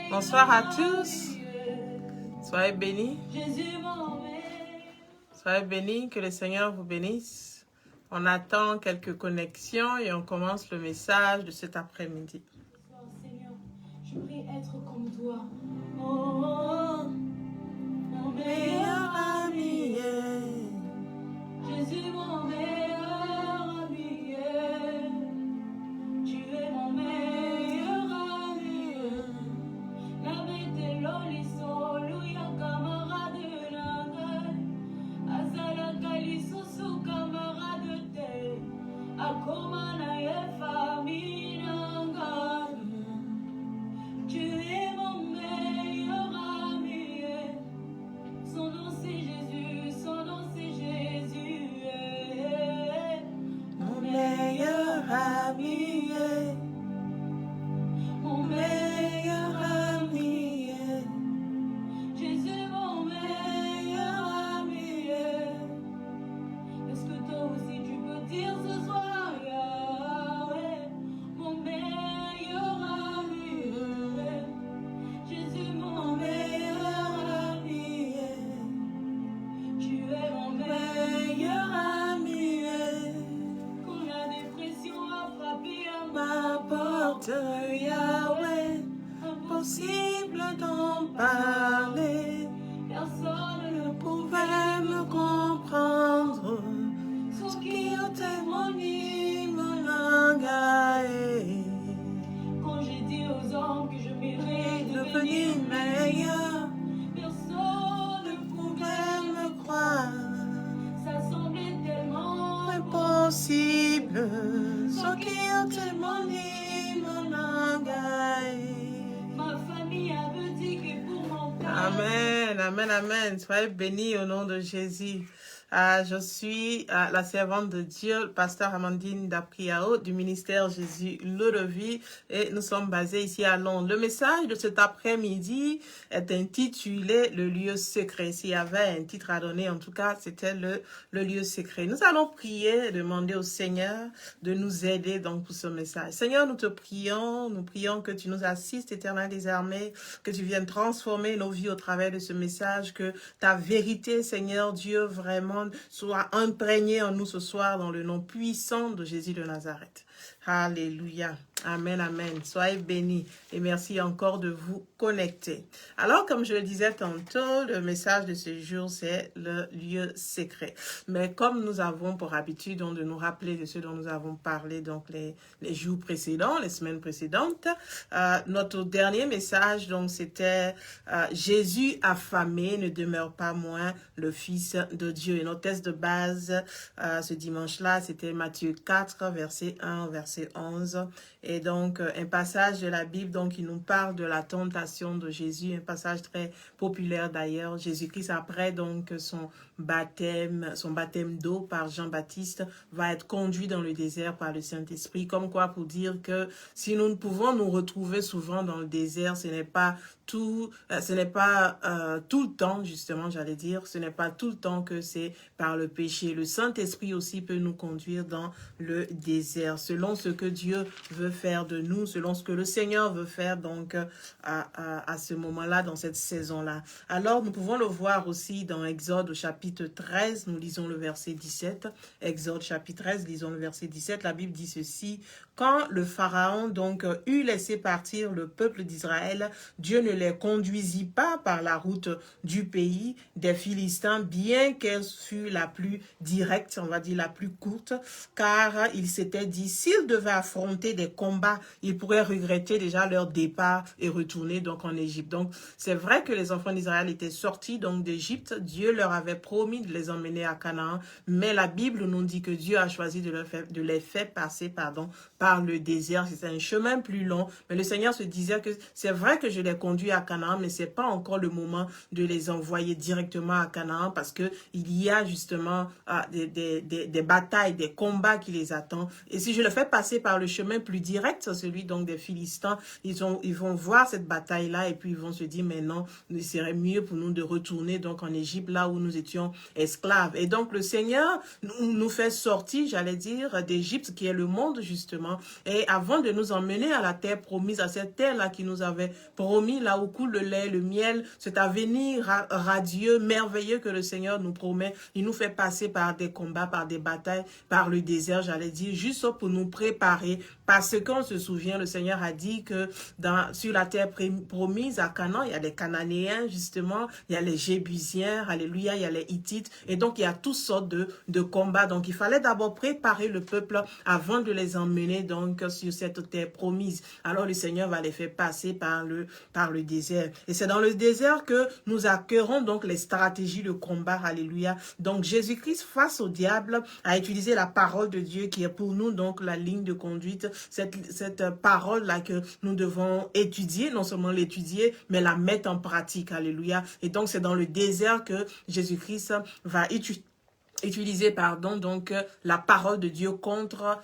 Bonsoir à tous. Soyez bénis. Soyez bénis, que le Seigneur vous bénisse. On attend quelques connexions et on commence le message de cet après-midi. Seigneur, je prie être comme toi. Oh, mon meilleur ami. Jésus, mon meilleur ami. Tu es mon meilleur ami. La bête l'oliso, louia camarade nanga. Azala kaliso su camarade te. Akoma na ye famille nanga. Tu es mon meilleur ami. Son nom c'est Jésus, son nom c'est Jésus. Mon meilleur ami. Mon meilleur ami. Jésus, mon meilleur ami. Est-ce que toi aussi tu peux dire ce soir, Yahweh, mon meilleur ami. Jésus, mon meilleur ami. Tu es mon meilleur ami. Quand la dépression a frappé à ma porte, Yahweh, impossible d'en parler. Personne ne pouvait me comprendre. Ce qui a témoigné mon langage. Quand j'ai dit aux hommes que je mérite de devenir meilleur, personne ne pouvait me croire. Ça semblait tellement impossible. Ce qui a témoigné mon langage. Ma famille avait dit que pour mon père. Amen, amen, amen. Soyez bénis au nom de Jésus. Je suis la servante de Dieu, le pasteur Amandine Dapriao du ministère Jésus le Vie et nous sommes basés ici à Londres. Le message de cet après-midi est intitulé Le lieu secret. S'il y avait un titre à donner, en tout cas, c'était le lieu secret. Nous allons prier et demander au Seigneur de nous aider donc pour ce message. Seigneur, nous prions que tu nous assistes, Éternel des armées, que tu viennes transformer nos vies au travers de ce message, que ta vérité, Seigneur Dieu, vraiment soit imprégnée en nous ce soir dans le nom puissant de Jésus de Nazareth. Alléluia. Amen, amen. Soyez bénis et merci encore de vous connecter. Alors, comme je le disais tantôt, le message de ce jour, c'est le lieu secret. Mais comme nous avons pour habitude de nous rappeler de ce dont nous avons parlé donc les jours précédents, les semaines précédentes, notre dernier message, donc c'était Jésus affamé ne demeure pas moins le Fils de Dieu. Et notre texte de base ce dimanche-là, c'était Matthieu 4, verset 1, verset 11. Et donc, un passage de la Bible donc, qui nous parle de la tentation de Jésus, un passage très populaire d'ailleurs. Jésus-Christ, après donc son baptême d'eau par Jean-Baptiste, va être conduit dans le désert par le Saint-Esprit. Comme quoi, pour dire que si nous ne pouvons nous retrouver souvent dans le désert, ce n'est pas tout le temps, justement, j'allais dire, ce n'est pas tout le temps que c'est par le péché. Le Saint-Esprit aussi peut nous conduire dans le désert, selon ce que Dieu veut faire de nous, selon ce que le Seigneur veut faire donc à ce moment-là, dans cette saison-là. Alors, nous pouvons le voir aussi dans Exode au chapitre 13, nous lisons le verset 17. Exode chapitre 13, lisons le verset 17, la Bible dit ceci: quand le Pharaon donc eut laissé partir le peuple d'Israël, Dieu ne les conduisit pas par la route du pays des Philistins, bien qu'elle fût la plus directe, on va dire la plus courte, car il s'était dit, s'ils devaient affronter des combats, ils pourraient regretter déjà leur départ et retourner donc en Égypte. Donc c'est vrai que les enfants d'Israël étaient sortis donc d'Égypte, Dieu leur avait promis de les emmener à Canaan, mais la Bible nous dit que Dieu a choisi de les faire passer par le désert. C'est un chemin plus long, mais le Seigneur se disait que c'est vrai que je les conduis à Canaan, mais c'est pas encore le moment de les envoyer directement à Canaan parce que il y a justement des batailles, des combats qui les attendent. Et si je le fais passer par le chemin plus direct, celui donc des Philistins. Ils vont voir cette bataille-là et puis ils vont se dire, mais non, il serait mieux pour nous de retourner donc en Égypte, là où nous étions esclaves. Et donc le Seigneur nous fait sortir, j'allais dire, d'Égypte, qui est le monde justement. Et avant de nous emmener à la terre promise, à cette terre-là qui nous avait promis, là où coule le lait, le miel, cet avenir radieux, merveilleux que le Seigneur nous promet, il nous fait passer par des combats, par des batailles, par le désert, j'allais dire, juste pour nous préparer. Parce qu'on se souvient, le Seigneur a dit que sur la terre promise à Canaan, il y a des Cananéens, justement, il y a les Jébusiens, alléluia, il y a les Hittites, et donc il y a toutes sortes de combats. Donc il fallait d'abord préparer le peuple avant de les emmener donc sur cette terre promise. Alors le Seigneur va les faire passer par le désert. Et c'est dans le désert que nous acquérons donc les stratégies de combat, alléluia. Donc Jésus-Christ face au diable a utilisé la parole de Dieu qui est pour nous donc la ligne de conduite, cette parole-là que nous devons étudier, non seulement l'étudier, mais la mettre en pratique, alléluia. Et donc c'est dans le désert que Jésus-Christ va utiliser donc la parole de Dieu contre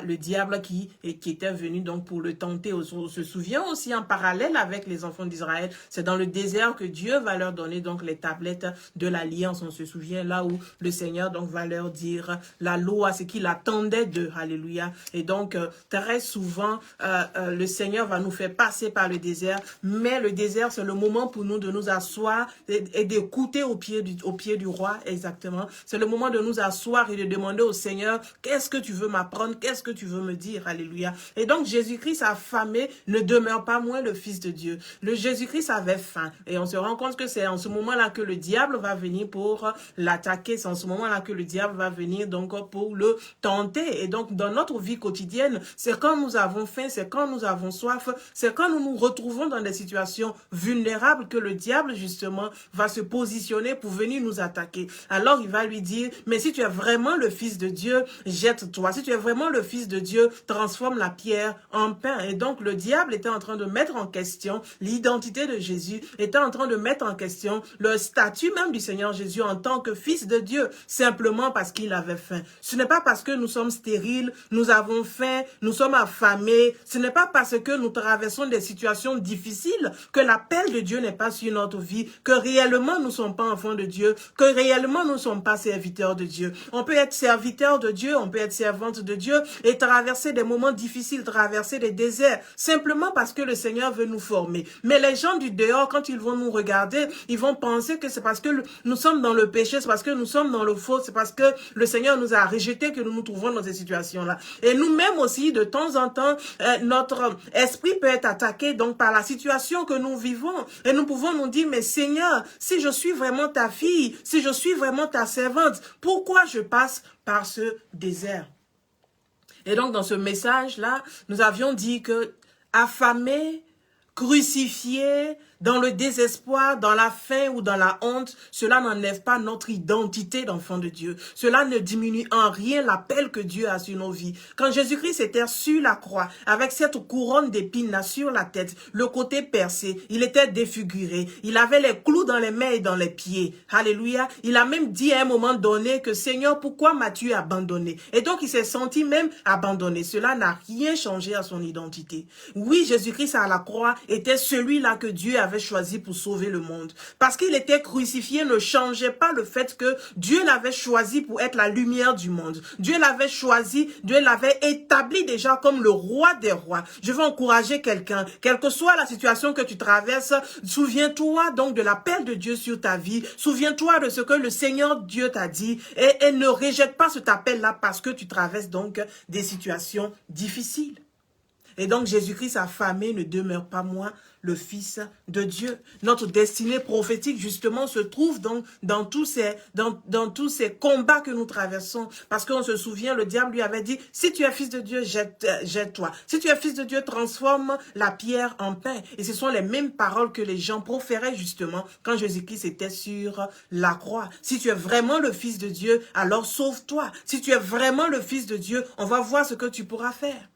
le diable qui était venu donc pour le tenter. On se souvient aussi en parallèle avec les enfants d'Israël, c'est dans le désert que Dieu va leur donner donc les tablettes de l'alliance. On se souvient là où le Seigneur donc va leur dire la loi, ce qu'il attendait d'eux, alléluia. Et donc très souvent le Seigneur va nous faire passer par le désert, mais le désert c'est le moment pour nous de nous asseoir et d'écouter au pied du roi, exactement. C'est le moment de nous asseoir et de demander au Seigneur, qu'est-ce que tu veux m'apprendre, qu'est-ce que tu veux me dire, alléluia. Et donc Jésus-Christ affamé ne demeure pas moins le Fils de Dieu. Le Jésus-Christ avait faim et on se rend compte que c'est en ce moment-là que le diable va venir pour l'attaquer, c'est en ce moment-là que le diable va venir donc pour le tenter. Et donc dans notre vie quotidienne, c'est quand nous avons faim, c'est quand nous avons soif, c'est quand nous nous retrouvons dans des situations vulnérables que le diable justement va se positionner pour venir nous attaquer. Alors il va lui dire, mais si tu es vraiment le Fils de Dieu, jette-toi. Si tu es vraiment le Fils de Dieu, transforme la pierre en pain. Et donc le diable était en train de mettre en question l'identité de Jésus, était en train de mettre en question le statut même du Seigneur Jésus en tant que Fils de Dieu, simplement parce qu'il avait faim. Ce n'est pas parce que nous sommes stériles, nous avons faim, nous sommes affamés, ce n'est pas parce que nous traversons des situations difficiles que l'appel de Dieu n'est pas sur notre vie, que réellement nous ne sommes pas enfants de Dieu, que réellement nous ne sommes pas serviteurs de Dieu. On peut être serviteur de Dieu, on peut être servante de Dieu et traverser des moments difficiles, traverser des déserts, simplement parce que le Seigneur veut nous former. Mais les gens du dehors, quand ils vont nous regarder, ils vont penser que c'est parce que nous sommes dans le péché, c'est parce que nous sommes dans le faux, c'est parce que le Seigneur nous a rejetés que nous nous trouvons dans ces situations-là. Et nous-mêmes aussi, de temps en temps, notre esprit peut être attaqué donc par la situation que nous vivons. Et nous pouvons nous dire, mais Seigneur, si je suis vraiment ta fille, si je suis vraiment ta servante, pourquoi je passe par ce désert? Et donc, dans ce message-là, nous avions dit que affamé, crucifié, dans le désespoir, dans la faim ou dans la honte, cela n'enlève pas notre identité d'enfant de Dieu. Cela ne diminue en rien l'appel que Dieu a sur nos vies. Quand Jésus-Christ était sur la croix, avec cette couronne d'épines sur la tête, le côté percé, il était défiguré. Il avait les clous dans les mains et dans les pieds. Alléluia. Il a même dit à un moment donné que Seigneur, pourquoi m'as-tu abandonné? Et donc il s'est senti même abandonné. Cela n'a rien changé à son identité. Oui, Jésus-Christ à la croix était celui-là que Dieu avait choisi pour sauver le monde. Parce qu'il était crucifié ne changeait pas le fait que Dieu l'avait choisi pour être la lumière du monde. Dieu l'avait choisi, Dieu l'avait établi déjà comme le roi des rois. Je veux encourager quelqu'un, quelle que soit la situation que tu traverses, souviens-toi donc de l'appel de Dieu sur ta vie. Souviens-toi de ce que le Seigneur Dieu t'a dit et ne rejette pas cet appel-là parce que tu traverses donc des situations difficiles. Et donc Jésus-Christ affamé ne demeure pas moins le Fils de Dieu. Notre destinée prophétique justement se trouve donc dans tous ces combats que nous traversons. Parce qu'on se souvient, le diable lui avait dit, si tu es Fils de Dieu, jette-toi. Si tu es Fils de Dieu, transforme la pierre en pain. Et ce sont les mêmes paroles que les gens proféraient justement quand Jésus-Christ était sur la croix. Si tu es vraiment le Fils de Dieu, alors sauve-toi. Si tu es vraiment le Fils de Dieu, on va voir ce que tu pourras faire.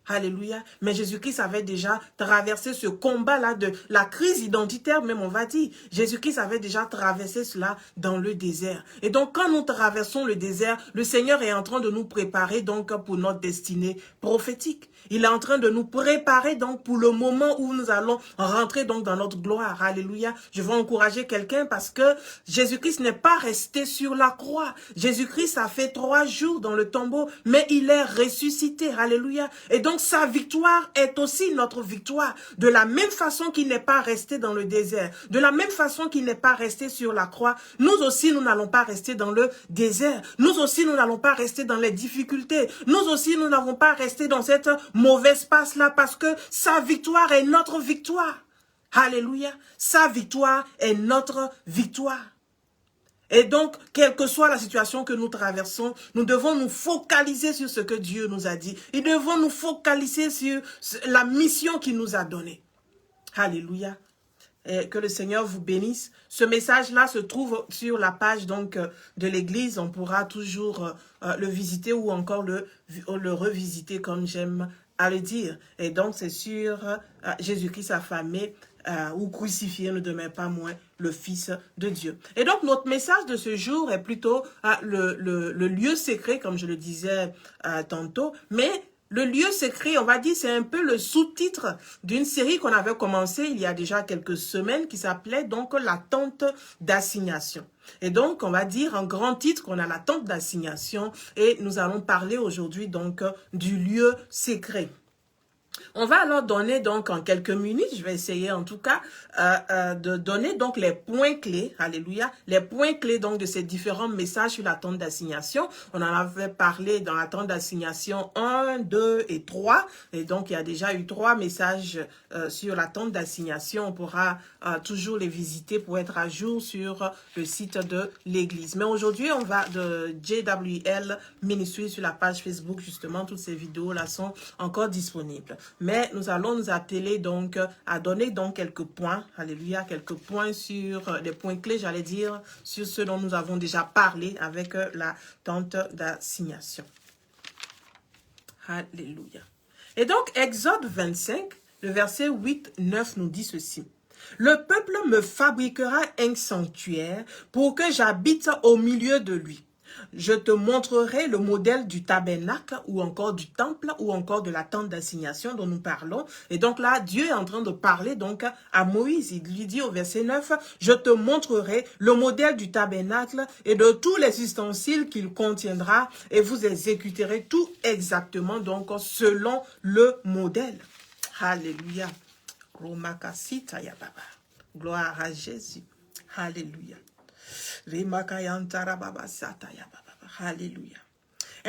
Alléluia. Mais Jésus-Christ avait déjà traversé ce combat-là de la crise identitaire, même on va dire. Jésus-Christ avait déjà traversé cela dans le désert. Et donc, quand nous traversons le désert, le Seigneur est en train de nous préparer donc pour notre destinée prophétique. Il est en train de nous préparer donc pour le moment où nous allons rentrer donc dans notre gloire. Alléluia. Je veux encourager quelqu'un parce que Jésus-Christ n'est pas resté sur la croix. Jésus-Christ a fait 3 jours dans le tombeau, mais il est ressuscité. Alléluia. Et donc sa victoire est aussi notre victoire. De la même façon qu'il n'est pas resté dans le désert, de la même façon qu'il n'est pas resté sur la croix, nous aussi nous n'allons pas rester dans le désert. Nous aussi nous n'allons pas rester dans les difficultés. Nous aussi nous n'avons pas resté dans cette mauvaise passe-là parce que sa victoire est notre victoire. Alléluia. Sa victoire est notre victoire. Et donc, quelle que soit la situation que nous traversons, nous devons nous focaliser sur ce que Dieu nous a dit. Et devons nous focaliser sur la mission qu'il nous a donnée. Alléluia. Et que le Seigneur vous bénisse. Ce message-là se trouve sur la page donc de l'Église. On pourra toujours le visiter ou encore le revisiter comme j'aime à le dire. Et donc, c'est sur Jésus-Christ affamé ou crucifié, ne demeure pas moins le Fils de Dieu. Et donc, notre message de ce jour est plutôt le lieu secret, comme je le disais tantôt, mais le lieu secret, on va dire, c'est un peu le sous-titre d'une série qu'on avait commencé il y a déjà quelques semaines qui s'appelait donc la tente d'assignation. Et donc, on va dire en grand titre qu'on a la tente d'assignation et nous allons parler aujourd'hui donc du lieu secret. On va alors donner donc en quelques minutes, je vais essayer en tout cas de donner donc les points clés, alléluia, les points clés donc de ces différents messages sur la tente d'assignation. On en avait parlé dans la tente d'assignation 1, 2 et 3 et donc il y a déjà eu 3 messages sur la tente d'assignation. On pourra toujours les visiter pour être à jour sur le site de l'église. Mais aujourd'hui, on va de JWL Ministry sur la page Facebook justement, toutes ces vidéos là sont encore disponibles. Mais nous allons nous atteler donc à donner donc quelques points, alléluia, quelques points sur les points clés, j'allais dire, sur ce dont nous avons déjà parlé avec la tente d'assignation. Alléluia. Et donc, Exode 25, le verset 8-9 nous dit ceci. Le peuple me fabriquera un sanctuaire pour que j'habite au milieu de lui. Je te montrerai le modèle du tabernacle ou encore du temple ou encore de la tente d'assignation dont nous parlons. Et donc là, Dieu est en train de parler donc à Moïse. Il lui dit au verset 9, « Je te montrerai le modèle du tabernacle et de tous les ustensiles qu'il contiendra et vous exécuterez tout exactement donc selon le modèle. » Alléluia. Gloire à Jésus. Alléluia. Alléluia.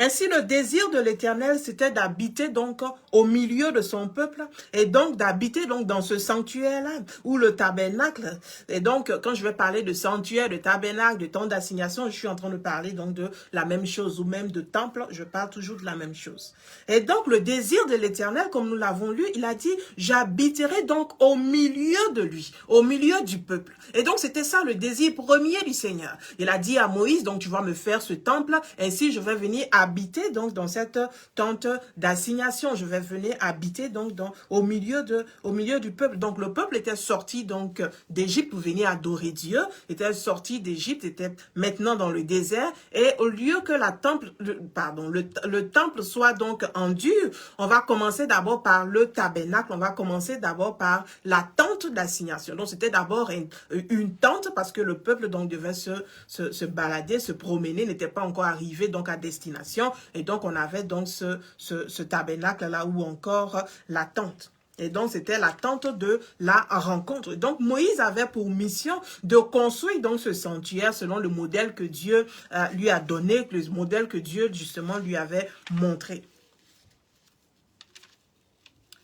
Ainsi, le désir de l'Éternel, c'était d'habiter donc au milieu de son peuple et donc d'habiter donc dans ce sanctuaire-là, ou le tabernacle. Et donc, quand je vais parler de sanctuaire, de tabernacle, de tente d'assignation, je suis en train de parler donc de la même chose, ou même de temple, je parle toujours de la même chose. Et donc, le désir de l'Éternel, comme nous l'avons lu, il a dit, j'habiterai donc au milieu de lui, au milieu du peuple. Et donc, c'était ça le désir premier du Seigneur. Il a dit à Moïse, donc tu vas me faire ce temple, ainsi je vais venir habiter donc dans cette tente d'assignation. Je vais venir habiter donc au milieu du peuple. Donc le peuple était sorti donc d'Égypte pour venir adorer Dieu, était sorti d'Égypte, était maintenant dans le désert et au lieu que le temple soit donc en dur, on va commencer d'abord par le tabernacle, on va commencer d'abord par la tente d'assignation. Donc c'était d'abord une tente parce que le peuple donc devait se balader, se promener, n'était pas encore arrivé donc à destination. Et donc, on avait donc ce tabernacle-là ou encore la tente. Et donc, c'était la tente de la rencontre. Donc, Moïse avait pour mission de construire donc ce sanctuaire selon le modèle que Dieu lui a donné, le modèle que Dieu, justement, lui avait montré.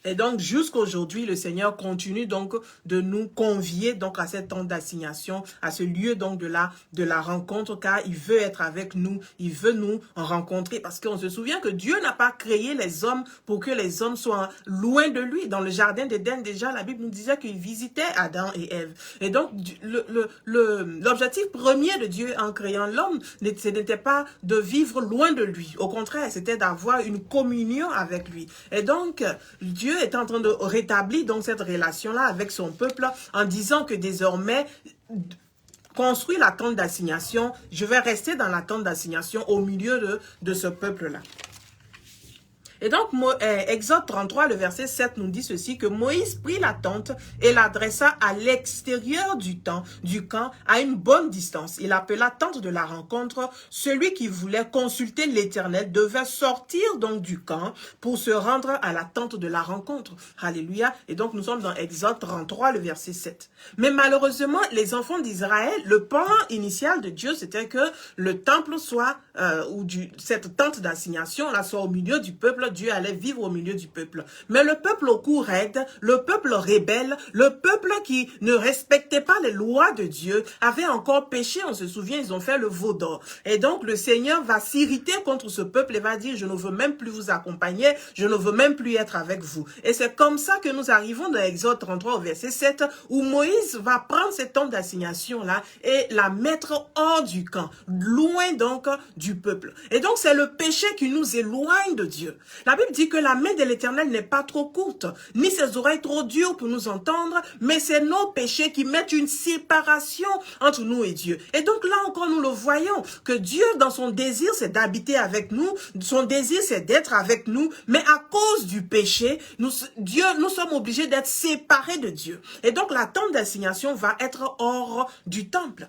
Et donc, jusqu'aujourd'hui, le Seigneur continue donc de nous convier donc à cette tente d'assignation, à ce lieu donc de la rencontre, car il veut être avec nous, il veut nous rencontrer, parce qu'on se souvient que Dieu n'a pas créé les hommes pour que les hommes soient loin de lui. Dans le jardin d'Éden, déjà, la Bible nous disait qu'il visitait Adam et Ève. Et donc, l'objectif premier de Dieu en créant l'homme, ce n'était pas de vivre loin de lui. Au contraire, c'était d'avoir une communion avec lui. Et donc, Dieu est en train de rétablir donc cette relation-là avec son peuple en disant que désormais, construire la tente d'assignation, je vais rester dans la tente d'assignation au milieu de ce peuple-là. Et donc, Exode 33, le verset 7 nous dit ceci, que Moïse prit la tente et la dressa à l'extérieur du camp, à une bonne distance. Il appela tente de la rencontre. Celui qui voulait consulter l'Éternel devait sortir donc du camp pour se rendre à la tente de la rencontre. Alléluia. Et donc, nous sommes dans Exode 33, le verset 7. Mais malheureusement, les enfants d'Israël, le plan initial de Dieu, c'était que le temple soit, cette tente d'assignation, là, soit au milieu du peuple. Dieu allait vivre au milieu du peuple. Mais le peuple au cou raide, le peuple rebelle, le peuple qui ne respectait pas les lois de Dieu, avait encore péché. On se souvient, ils ont fait le veau d'or. Et donc, le Seigneur va s'irriter contre ce peuple et va dire, je ne veux même plus vous accompagner, je ne veux même plus être avec vous. Et c'est comme ça que nous arrivons dans Exode 33 au verset 7, où Moïse va prendre cette tente d'assignation-là et la mettre hors du camp, loin donc du peuple. Et donc, c'est le péché qui nous éloigne de Dieu. La Bible dit que la main de l'Éternel n'est pas trop courte, ni ses oreilles trop dures pour nous entendre, mais c'est nos péchés qui mettent une séparation entre nous et Dieu. Et donc là encore, nous le voyons, que Dieu, dans son désir, c'est d'habiter avec nous, son désir, c'est d'être avec nous, mais à cause du péché, nous sommes obligés d'être séparés de Dieu. Et donc la tente d'assignation va être hors du temple.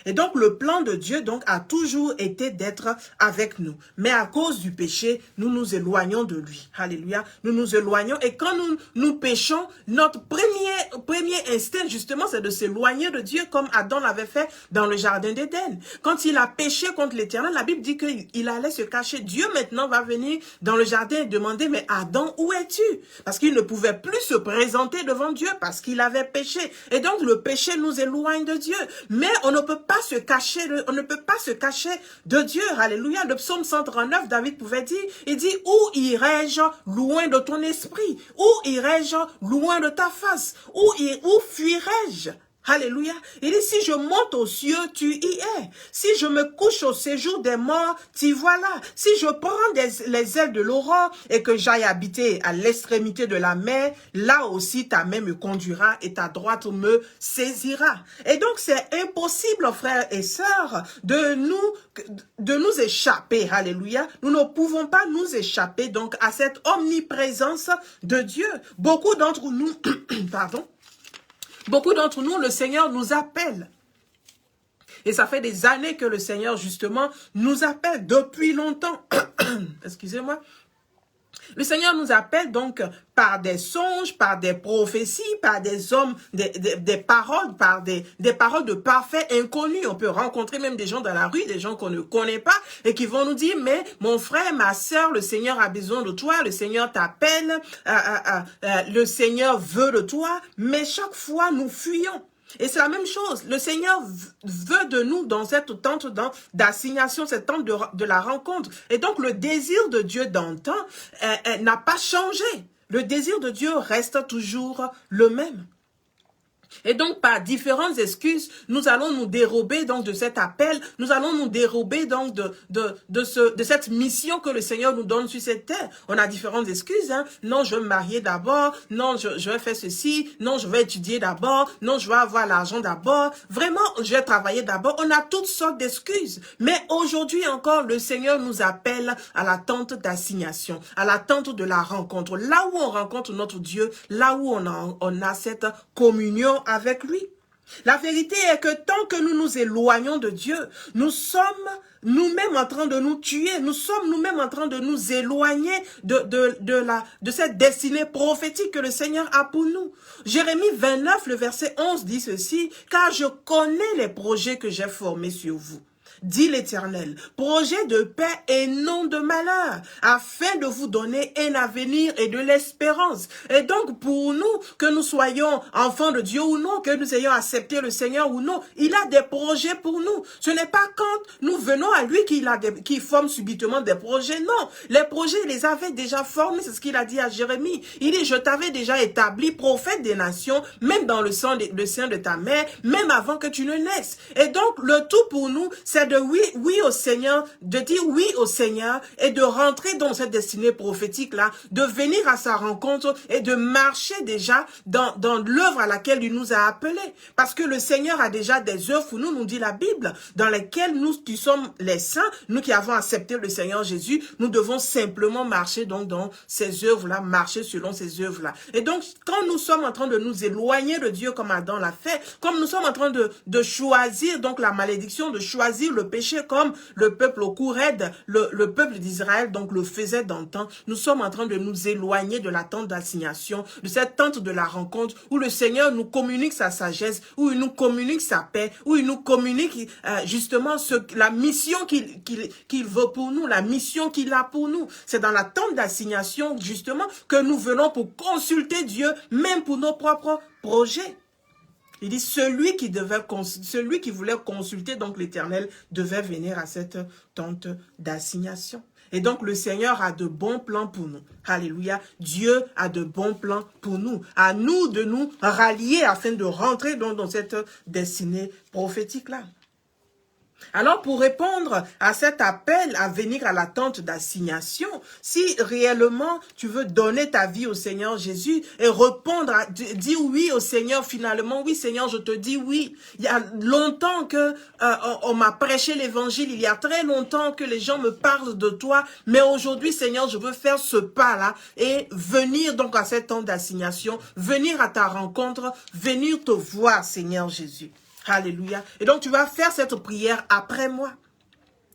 Et donc, le plan de Dieu donc a toujours été d'être avec nous. Mais à cause du péché, nous nous éloignons de lui. Alléluia. Nous nous éloignons. Et quand nous péchons, notre premier instinct, justement, c'est de s'éloigner de Dieu comme Adam l'avait fait dans le jardin d'Éden. Quand il a péché contre l'Éternel, la Bible dit qu'il allait se cacher. Dieu maintenant va venir dans le jardin et demander, mais Adam, où es-tu? Parce qu'il ne pouvait plus se présenter devant Dieu parce qu'il avait péché. Et donc, le péché nous éloigne de Dieu. Mais on ne peut pas se cacher, on ne peut pas se cacher de Dieu. Alléluia. Le psaume 139, David pouvait dire, il dit, où irai-je loin de ton esprit? Où irai-je loin de ta face? Où fuirai-je? Alléluia. Il dit, si je monte aux cieux, tu y es. Si je me couche au séjour des morts, t'y voilà. Si je prends les ailes de l'aurore et que j'aille habiter à l'extrémité de la mer, là aussi ta main me conduira et ta droite me saisira. Et donc c'est impossible, frères et sœurs, de nous échapper. Alléluia. Nous ne pouvons pas nous échapper donc à cette omniprésence de Dieu. Beaucoup d'entre nous, Beaucoup d'entre nous, le Seigneur nous appelle. Et ça fait des années que le Seigneur, justement, nous appelle depuis longtemps. Excusez-moi. Le Seigneur nous appelle donc par des songes, par des prophéties, par des hommes, des paroles, par des paroles de parfaits inconnus. On peut rencontrer même des gens dans la rue, des gens qu'on ne connaît pas et qui vont nous dire, mais mon frère, ma sœur, le Seigneur a besoin de toi, le Seigneur t'appelle, le Seigneur veut de toi, mais chaque fois nous fuyons. Et c'est la même chose. Le Seigneur veut de nous dans cette tente d'assignation, cette tente de la rencontre. Et donc, le désir de Dieu d'antan n'a pas changé. Le désir de Dieu reste toujours le même. Et donc, par différentes excuses, nous allons nous dérober donc de cet appel, nous allons nous dérober donc de cette mission que le Seigneur nous donne sur cette terre. On a différentes excuses, hein. Non, je veux me marier d'abord, non, je vais faire ceci, non, je vais étudier d'abord, non, je vais avoir l'argent d'abord, vraiment, je vais travailler d'abord. On a toutes sortes d'excuses. Mais aujourd'hui encore, le Seigneur nous appelle à la tente d'assignation, à la tente de la rencontre, là où on rencontre notre Dieu, là où on a cette communion avec lui. La vérité est que tant que nous nous éloignons de Dieu, nous sommes nous-mêmes en train de nous tuer, nous sommes nous-mêmes en train de nous éloigner de cette destinée prophétique que le Seigneur a pour nous. Jérémie 29, le verset 11 dit ceci, « Car je connais les projets que j'ai formés sur vous. » Dit l'Éternel, projet de paix et non de malheur, afin de vous donner un avenir et de l'espérance. Et donc, pour nous, que nous soyons enfants de Dieu ou non, que nous ayons accepté le Seigneur ou non, il a des projets pour nous. Ce n'est pas quand nous venons à lui qu'il forme subitement des projets. Non, les projets, il les avait déjà formés. C'est ce qu'il a dit à Jérémie. Il dit, je t'avais déjà établi prophète des nations, même dans le sein de ta mère, même avant que tu ne naisses. Et donc, le tout pour nous, c'est c'est de oui au Seigneur, de dire oui au Seigneur et de rentrer dans cette destinée prophétique-là, de venir à sa rencontre et de marcher déjà dans l'œuvre à laquelle il nous a appelés. Parce que le Seigneur a déjà des œuvres pour nous, nous dit la Bible, dans lesquelles nous qui sommes les saints, nous qui avons accepté le Seigneur Jésus, nous devons simplement marcher donc dans ces œuvres-là, marcher selon ces œuvres-là. Et donc, quand nous sommes en train de nous éloigner de Dieu comme Adam l'a fait, comme nous sommes en train de choisir donc la malédiction, de choisir le péché comme le peuple au cou raide, le peuple d'Israël donc le faisait dans le temps, nous sommes en train de nous éloigner de la tente d'assignation, de cette tente de la rencontre où le Seigneur nous communique sa sagesse, où il nous communique sa paix, où il nous communique justement la mission qu'il veut pour nous, la mission qu'il a pour nous. C'est dans la tente d'assignation justement que nous venons pour consulter Dieu, même pour nos propres projets. Il dit, celui qui voulait consulter donc l'Éternel devait venir à cette tente d'assignation. Et donc, le Seigneur a de bons plans pour nous. Alléluia. Dieu a de bons plans pour nous. À nous de nous rallier afin de rentrer donc dans cette destinée prophétique-là. Alors, pour répondre à cet appel à venir à la tente d'assignation, si réellement tu veux donner ta vie au Seigneur Jésus et répondre, dire oui au Seigneur finalement, oui Seigneur, je te dis oui. Il y a longtemps que on m'a prêché l'évangile, il y a très longtemps que les gens me parlent de toi, mais aujourd'hui Seigneur, je veux faire ce pas-là et venir donc à cette tente d'assignation, venir à ta rencontre, venir te voir Seigneur Jésus. Alléluia. Et donc, tu vas faire cette prière après moi.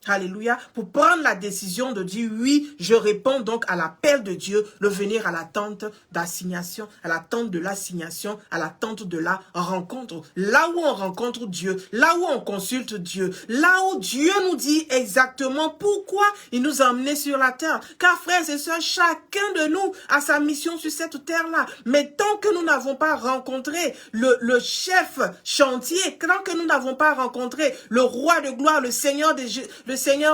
Alléluia. Pour prendre la décision de dire oui, je réponds donc à l'appel de Dieu, de venir à la tente d'assignation, à la tente de l'assignation, à la tente de la rencontre. Là où on rencontre Dieu, là où on consulte Dieu, là où Dieu nous dit exactement pourquoi il nous a emmenés sur la terre. Car frères et sœurs, chacun de nous a sa mission sur cette terre-là. Mais tant que nous n'avons pas rencontré le chef chantier, tant que nous n'avons pas rencontré le roi de gloire, le Seigneur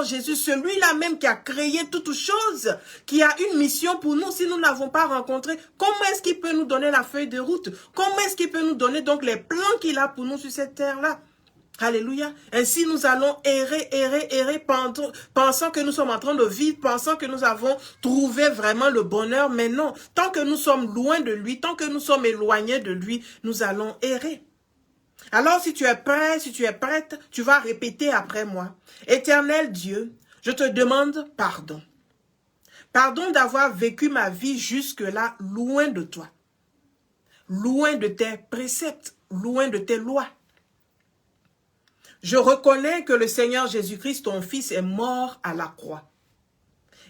Jésus, celui-là même qui a créé toutes choses, qui a une mission pour nous, si nous ne l'avons pas rencontré, comment est-ce qu'il peut nous donner la feuille de route? Comment est-ce qu'il peut nous donner donc les plans qu'il a pour nous sur cette terre-là? Alléluia. Ainsi, nous allons errer, pensant que nous sommes en train de vivre, pensant que nous avons trouvé vraiment le bonheur. Mais non, tant que nous sommes loin de lui, tant que nous sommes éloignés de lui, nous allons errer. Alors, si tu es prêt, si tu es prête, tu vas répéter après moi. Éternel Dieu, je te demande pardon. Pardon d'avoir vécu ma vie jusque-là loin de toi. Loin de tes préceptes, loin de tes lois. Je reconnais que le Seigneur Jésus-Christ, ton Fils, est mort à la croix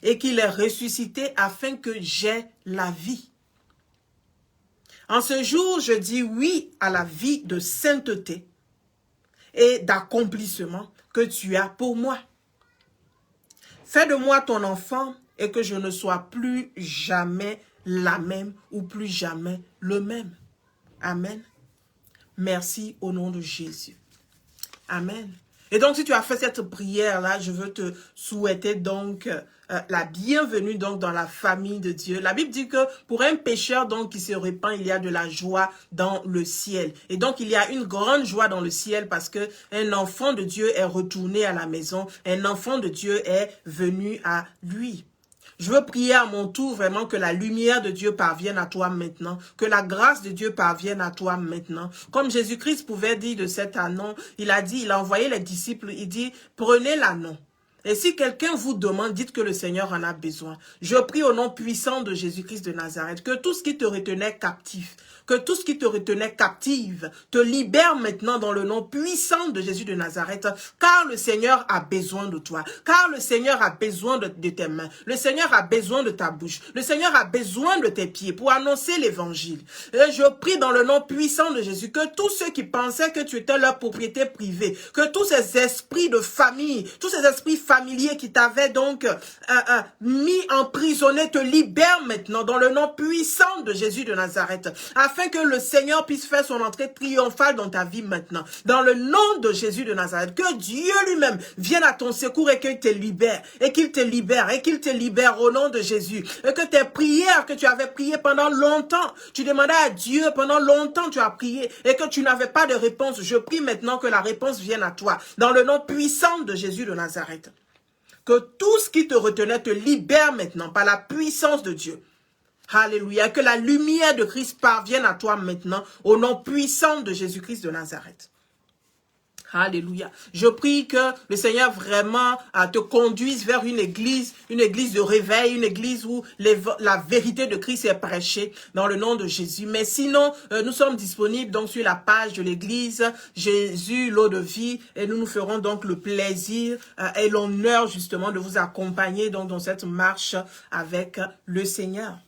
et qu'il est ressuscité afin que j'aie la vie. En ce jour, je dis oui à la vie de sainteté et d'accomplissement que tu as pour moi. Fais de moi ton enfant et que je ne sois plus jamais la même ou plus jamais le même. Amen. Merci au nom de Jésus. Amen. Et donc, si tu as fait cette prière-là, je veux te souhaiter donc la bienvenue donc dans la famille de Dieu. La Bible dit que pour un pécheur donc qui se répand, il y a de la joie dans le ciel. Et donc, il y a une grande joie dans le ciel parce que un enfant de Dieu est retourné à la maison. Un enfant de Dieu est venu à lui. Je veux prier à mon tour vraiment que la lumière de Dieu parvienne à toi maintenant, que la grâce de Dieu parvienne à toi maintenant. Comme Jésus-Christ pouvait dire de cet anon, il a envoyé les disciples, il dit, prenez l'annon. Et si quelqu'un vous demande, dites que le Seigneur en a besoin. Je prie au nom puissant de Jésus-Christ de Nazareth, que tout ce qui te retenait captif, que tout ce qui te retenait captive, te libère maintenant dans le nom puissant de Jésus de Nazareth, car le Seigneur a besoin de toi, car le Seigneur a besoin de tes mains, le Seigneur a besoin de ta bouche, le Seigneur a besoin de tes pieds pour annoncer l'évangile. Et je prie dans le nom puissant de Jésus, que tous ceux qui pensaient que tu étais leur propriété privée, que tous ces esprits de famille, tous ces esprits familiers qui t'avaient donc mis emprisonné te libèrent maintenant dans le nom puissant de Jésus de Nazareth, afin afin que le Seigneur puisse faire son entrée triomphale dans ta vie maintenant. Dans le nom de Jésus de Nazareth, que Dieu lui-même vienne à ton secours et qu'il te libère, et qu'il te libère, et qu'il te libère au nom de Jésus. Et que tes prières que tu avais priées pendant longtemps, tu demandais à Dieu pendant longtemps, tu as prié, et que tu n'avais pas de réponse. Je prie maintenant que la réponse vienne à toi, dans le nom puissant de Jésus de Nazareth. Que tout ce qui te retenait te libère maintenant par la puissance de Dieu. Alléluia. Que la lumière de Christ parvienne à toi maintenant au nom puissant de Jésus-Christ de Nazareth. Alléluia. Je prie que le Seigneur vraiment te conduise vers une église de réveil, une église où la vérité de Christ est prêchée dans le nom de Jésus. Mais sinon, nous sommes disponibles donc sur la page de l'église Jésus, l'eau de vie, et nous nous ferons donc le plaisir et l'honneur justement de vous accompagner donc dans cette marche avec le Seigneur.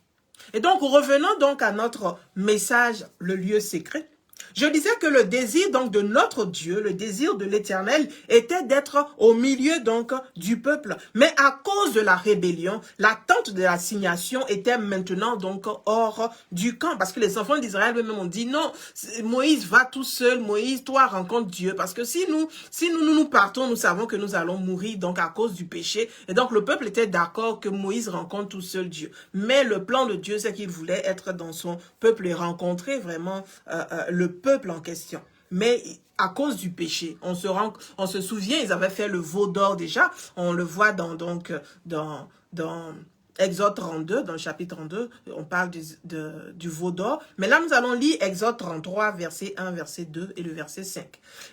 Et donc, revenons donc à notre message, le lieu secret. Je disais que le désir donc de notre Dieu, le désir de l'Éternel était d'être au milieu donc du peuple. Mais à cause de la rébellion, l'attente de l'assignation était maintenant donc hors du camp. Parce que les enfants d'Israël eux-mêmes ont dit non, Moïse va tout seul, Moïse, toi rencontre Dieu. Parce que si nous partons, nous savons que nous allons mourir donc à cause du péché. Et donc le peuple était d'accord que Moïse rencontre tout seul Dieu. Mais le plan de Dieu, c'est qu'il voulait être dans son peuple et rencontrer vraiment le peuple en question. Mais à cause du péché, on se souvient, ils avaient fait le veau d'or déjà. On le voit dans Exode 32, dans le chapitre 32, on parle du veau d'or. Mais là, nous allons lire Exode 33, verset 1, verset 2 et le verset 5.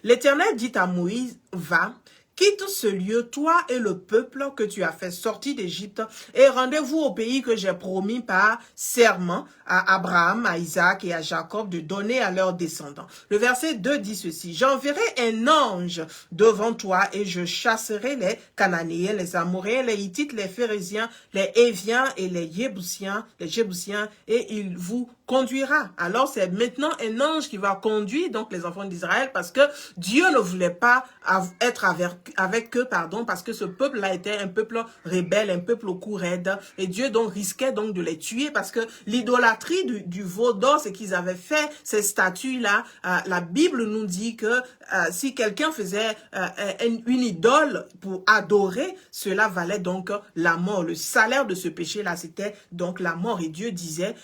L'Éternel dit à Moïse, va, quitte ce lieu, toi et le peuple que tu as fait sortir d'Égypte, et rendez-vous au pays que j'ai promis par serment à Abraham, à Isaac et à Jacob de donner à leurs descendants. Le verset 2 dit ceci, j'enverrai un ange devant toi et je chasserai les Cananéens, les Amoréens, les Hittites, les Phérésiens, les Éviens et les Jébusiens, et il vous conduira. Alors c'est maintenant un ange qui va conduire donc les enfants d'Israël parce que Dieu ne voulait pas être avec eux, parce que ce peuple-là était un peuple rebelle, un peuple au cou raide, et Dieu donc risquait donc de les tuer parce que l'idolâtrie du veau d'or, c'est qu'ils avaient fait ces statues-là. La Bible nous dit que si quelqu'un faisait une idole pour adorer, cela valait donc la mort. Le salaire de ce péché-là, c'était donc la mort. Et Dieu disait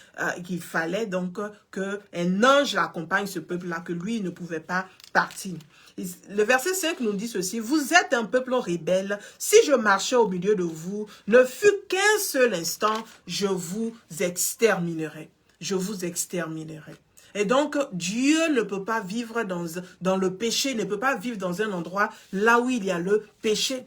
qu'il fallait donc qu'un ange l'accompagne, ce peuple-là, que lui ne pouvait pas partir. Le verset 5 nous dit ceci, vous êtes un peuple rebelle, si je marchais au milieu de vous, ne fût qu'un seul instant, je vous exterminerai. Je vous exterminerai. Et donc, Dieu ne peut pas vivre dans le péché, ne peut pas vivre dans un endroit là où il y a le péché.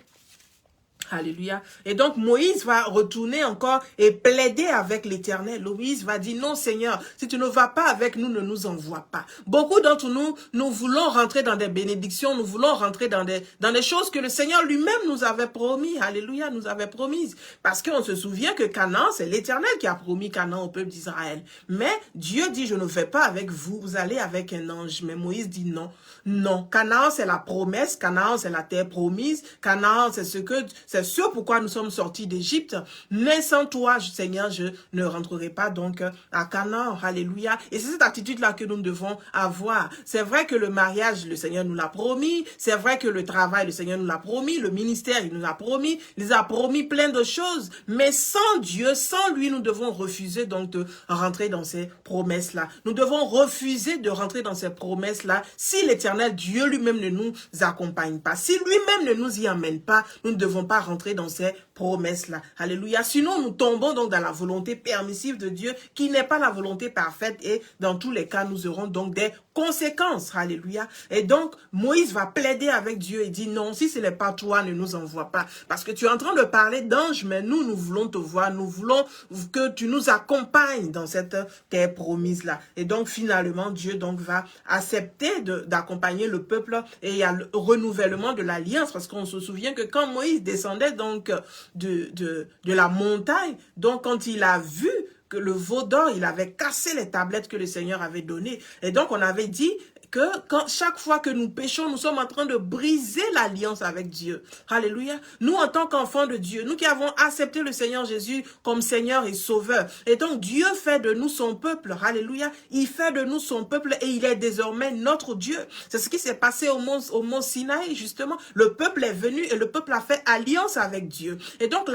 Alléluia. Et donc Moïse va retourner encore et plaider avec l'Éternel. Moïse va dire, non Seigneur, si tu ne vas pas avec nous, ne nous envoie pas. Beaucoup d'entre nous, nous voulons rentrer dans des bénédictions, nous voulons rentrer dans des choses que le Seigneur lui-même nous avait promis. Alléluia, nous avait promises. Parce qu'on se souvient que Canaan, c'est l'Éternel qui a promis Canaan au peuple d'Israël. Mais Dieu dit, je ne vais pas avec vous, vous allez avec un ange. Mais Moïse dit non. Non, Canaan c'est la promesse, Canaan c'est la terre promise, Canaan c'est ce pourquoi nous sommes sortis d'Égypte. Mais sans toi, Seigneur, je ne rentrerai pas donc à Canaan. Alléluia. Et c'est cette attitude-là que nous devons avoir. C'est vrai que le mariage, le Seigneur nous l'a promis. C'est vrai que le travail, le Seigneur nous l'a promis. Le ministère, il nous l'a promis. Il nous a promis plein de choses. Mais sans Dieu, sans lui, nous devons refuser donc de rentrer dans ces promesses-là. Nous devons refuser de rentrer dans ces promesses-là si l'Éternel, Dieu lui-même ne nous accompagne pas. Si lui-même ne nous y emmène pas, nous ne devons pas rentrer dans ces promesses-là. Alléluia. Sinon, nous tombons donc dans la volonté permissive de Dieu qui n'est pas la volonté parfaite et dans tous les cas, nous aurons donc des conséquences. Alléluia. Et donc, Moïse va plaider avec Dieu et dit non, si ce n'est pas toi, ne nous envoie pas. Parce que tu es en train de parler d'ange, mais nous voulons te voir, nous voulons que tu nous accompagnes dans cette terre promise-là. Et donc, finalement, Dieu donc va accepter d'accompagner le peuple et il y a le renouvellement de l'alliance parce qu'on se souvient que quand Moïse descendait donc de la montagne, donc quand il a vu que le veau d'or, il avait cassé les tablettes que le Seigneur avait données. Et donc, on avait dit que chaque fois que nous péchons, nous sommes en train de briser l'alliance avec Dieu. Alléluia. Nous, en tant qu'enfants de Dieu, nous qui avons accepté le Seigneur Jésus comme Seigneur et Sauveur. Et donc, Dieu fait de nous son peuple. Alléluia. Il fait de nous son peuple et il est désormais notre Dieu. C'est ce qui s'est passé au mont Sinaï, justement. Le peuple est venu et le peuple a fait alliance avec Dieu. Et donc,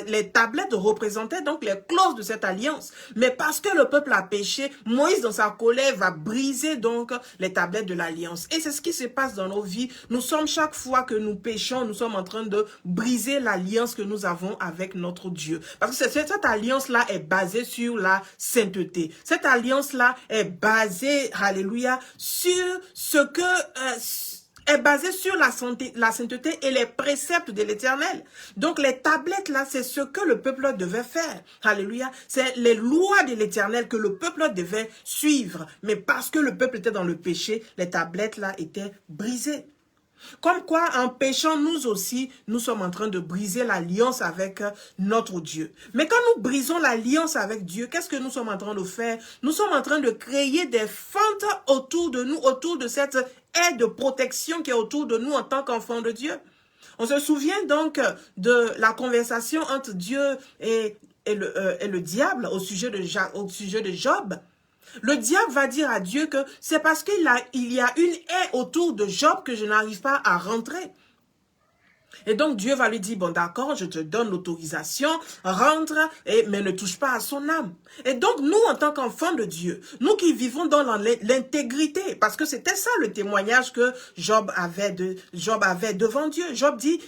les tablettes représentaient donc les clauses de cette alliance. Mais parce que le peuple a péché, Moïse, dans sa colère, va briser donc les tablettes de l'alliance. Et c'est ce qui se passe dans nos vies. Nous sommes, chaque fois que nous péchons, nous sommes en train de briser l'alliance que nous avons avec notre Dieu. Parce que cette alliance-là est basée sur la sainteté. Cette alliance-là est basée, alléluia, sur ce que... est basée sur la sainteté et les préceptes de l'Éternel. Donc les tablettes là, c'est ce que le peuple devait faire. Alléluia. C'est les lois de l'Éternel que le peuple devait suivre. Mais parce que le peuple était dans le péché, les tablettes là étaient brisées. Comme quoi, en péchant, nous aussi, nous sommes en train de briser l'alliance avec notre Dieu. Mais quand nous brisons l'alliance avec Dieu, qu'est-ce que nous sommes en train de faire? Nous sommes en train de créer des fentes autour de nous, autour de cette aide de protection qui est autour de nous en tant qu'enfants de Dieu. On se souvient donc de la conversation entre Dieu et le diable au sujet de Job. Le diable va dire à Dieu que c'est parce qu'il y a une haie autour de Job que je n'arrive pas à rentrer. Et donc Dieu va lui dire, bon d'accord, je te donne l'autorisation, rentre, mais ne touche pas à son âme. Et donc nous, en tant qu'enfants de Dieu, nous qui vivons dans l'intégrité, parce que c'était ça le témoignage que Job avait devant Dieu. Job dit,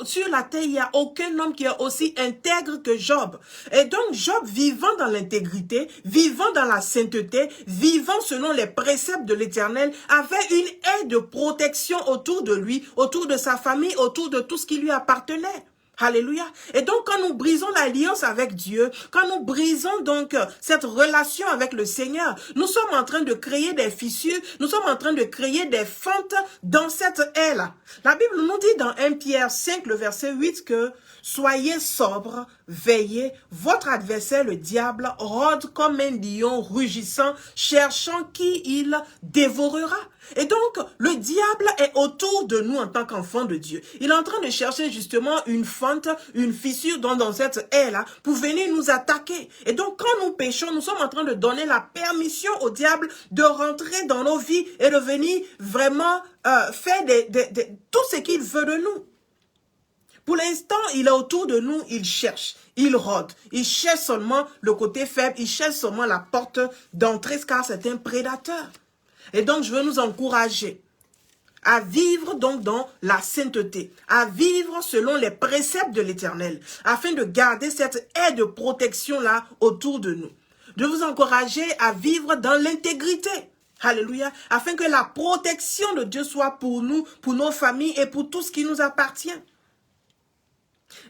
sur la terre, il n'y a aucun homme qui est aussi intègre que Job. Et donc Job, vivant dans l'intégrité, vivant dans la sainteté, vivant selon les préceptes de l'Éternel, avait une haie de protection autour de lui, autour de sa famille, autour de tout ce qui lui appartenait. Alléluia. Et donc, quand nous brisons l'alliance avec Dieu, quand nous brisons donc cette relation avec le Seigneur, nous sommes en train de créer des fissures, nous sommes en train de créer des fentes dans cette haie-là. La Bible nous dit dans 1 Pierre 5, le verset 8 que « Soyez sobres, veillez, votre adversaire le diable rôde comme un lion rugissant, cherchant qui il dévorera. » Et donc, le diable est autour de nous en tant qu'enfants de Dieu. Il est en train de chercher justement une fente, une fissure dans cette haie-là pour venir nous attaquer. Et donc, quand nous péchons, nous sommes en train de donner la permission au diable de rentrer dans nos vies et de venir vraiment faire tout ce qu'il veut de nous. Pour l'instant, il est autour de nous, il cherche, il rôde, il cherche seulement le côté faible, il cherche seulement la porte d'entrée car c'est un prédateur. Et donc, je veux nous encourager à vivre donc dans la sainteté, à vivre selon les préceptes de l'Éternel, afin de garder cette aide de protection-là autour de nous. De vous encourager à vivre dans l'intégrité. Alléluia. Afin que la protection de Dieu soit pour nous, pour nos familles et pour tout ce qui nous appartient.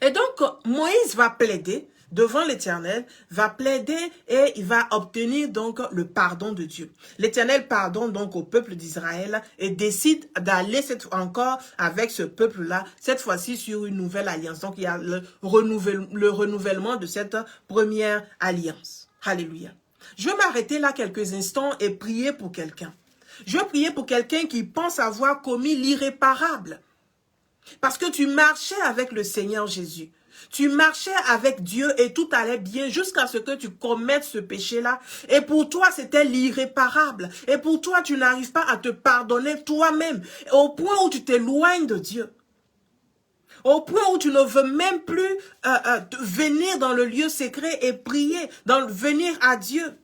Et donc, Moïse va plaider devant l'Éternel, va plaider et il va obtenir donc le pardon de Dieu. L'Éternel pardonne donc au peuple d'Israël et décide d'aller encore avec ce peuple-là, cette fois-ci sur une nouvelle alliance. Donc, il y a le renouvellement de cette première alliance. Alléluia. Je vais m'arrêter là quelques instants et prier pour quelqu'un. Je vais prier pour quelqu'un qui pense avoir commis l'irréparable. Parce que tu marchais avec le Seigneur Jésus. Tu marchais avec Dieu et tout allait bien jusqu'à ce que tu commettes ce péché-là. Et pour toi, c'était l'irréparable. Et pour toi, tu n'arrives pas à te pardonner toi-même. Au point où tu t'éloignes de Dieu. Au point où tu ne veux même plus venir dans le lieu secret et prier, venir à Dieu.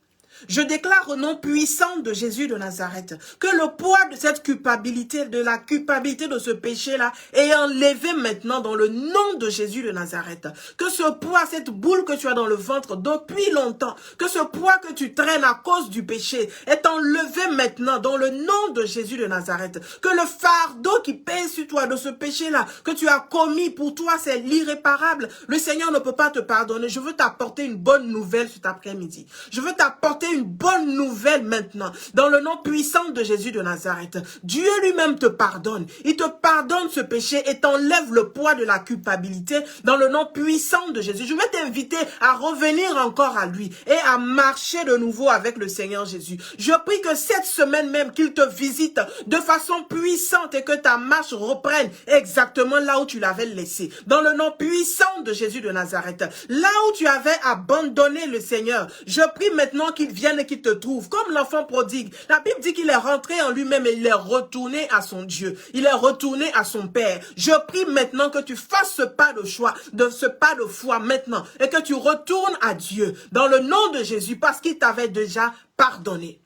Je déclare au nom puissant de Jésus de Nazareth que le poids de cette culpabilité, de la culpabilité de ce péché-là est enlevé maintenant dans le nom de Jésus de Nazareth. Que ce poids, cette boule que tu as dans le ventre depuis longtemps, que ce poids que tu traînes à cause du péché est enlevé maintenant dans le nom de Jésus de Nazareth. Que le fardeau qui pèse sur toi de ce péché-là que tu as commis pour toi, c'est l'irréparable. Le Seigneur ne peut pas te pardonner. Je veux t'apporter une bonne nouvelle cet après-midi. Je veux t'apporter une bonne nouvelle maintenant. Dans le nom puissant de Jésus de Nazareth, Dieu lui-même te pardonne. Il te pardonne ce péché et t'enlève le poids de la culpabilité dans le nom puissant de Jésus. Je vais t'inviter à revenir encore à lui et à marcher de nouveau avec le Seigneur Jésus. Je prie que cette semaine même qu'il te visite de façon puissante et que ta marche reprenne exactement là où tu l'avais laissé. Dans le nom puissant de Jésus de Nazareth, là où tu avais abandonné le Seigneur, je prie maintenant qu'il vienne et qu'il te trouve. Comme l'enfant prodigue, la Bible dit qu'il est rentré en lui-même et il est retourné à son Dieu. Il est retourné à son Père. Je prie maintenant que tu fasses ce pas de choix, ce pas de foi maintenant et que tu retournes à Dieu dans le nom de Jésus parce qu'il t'avait déjà pardonné.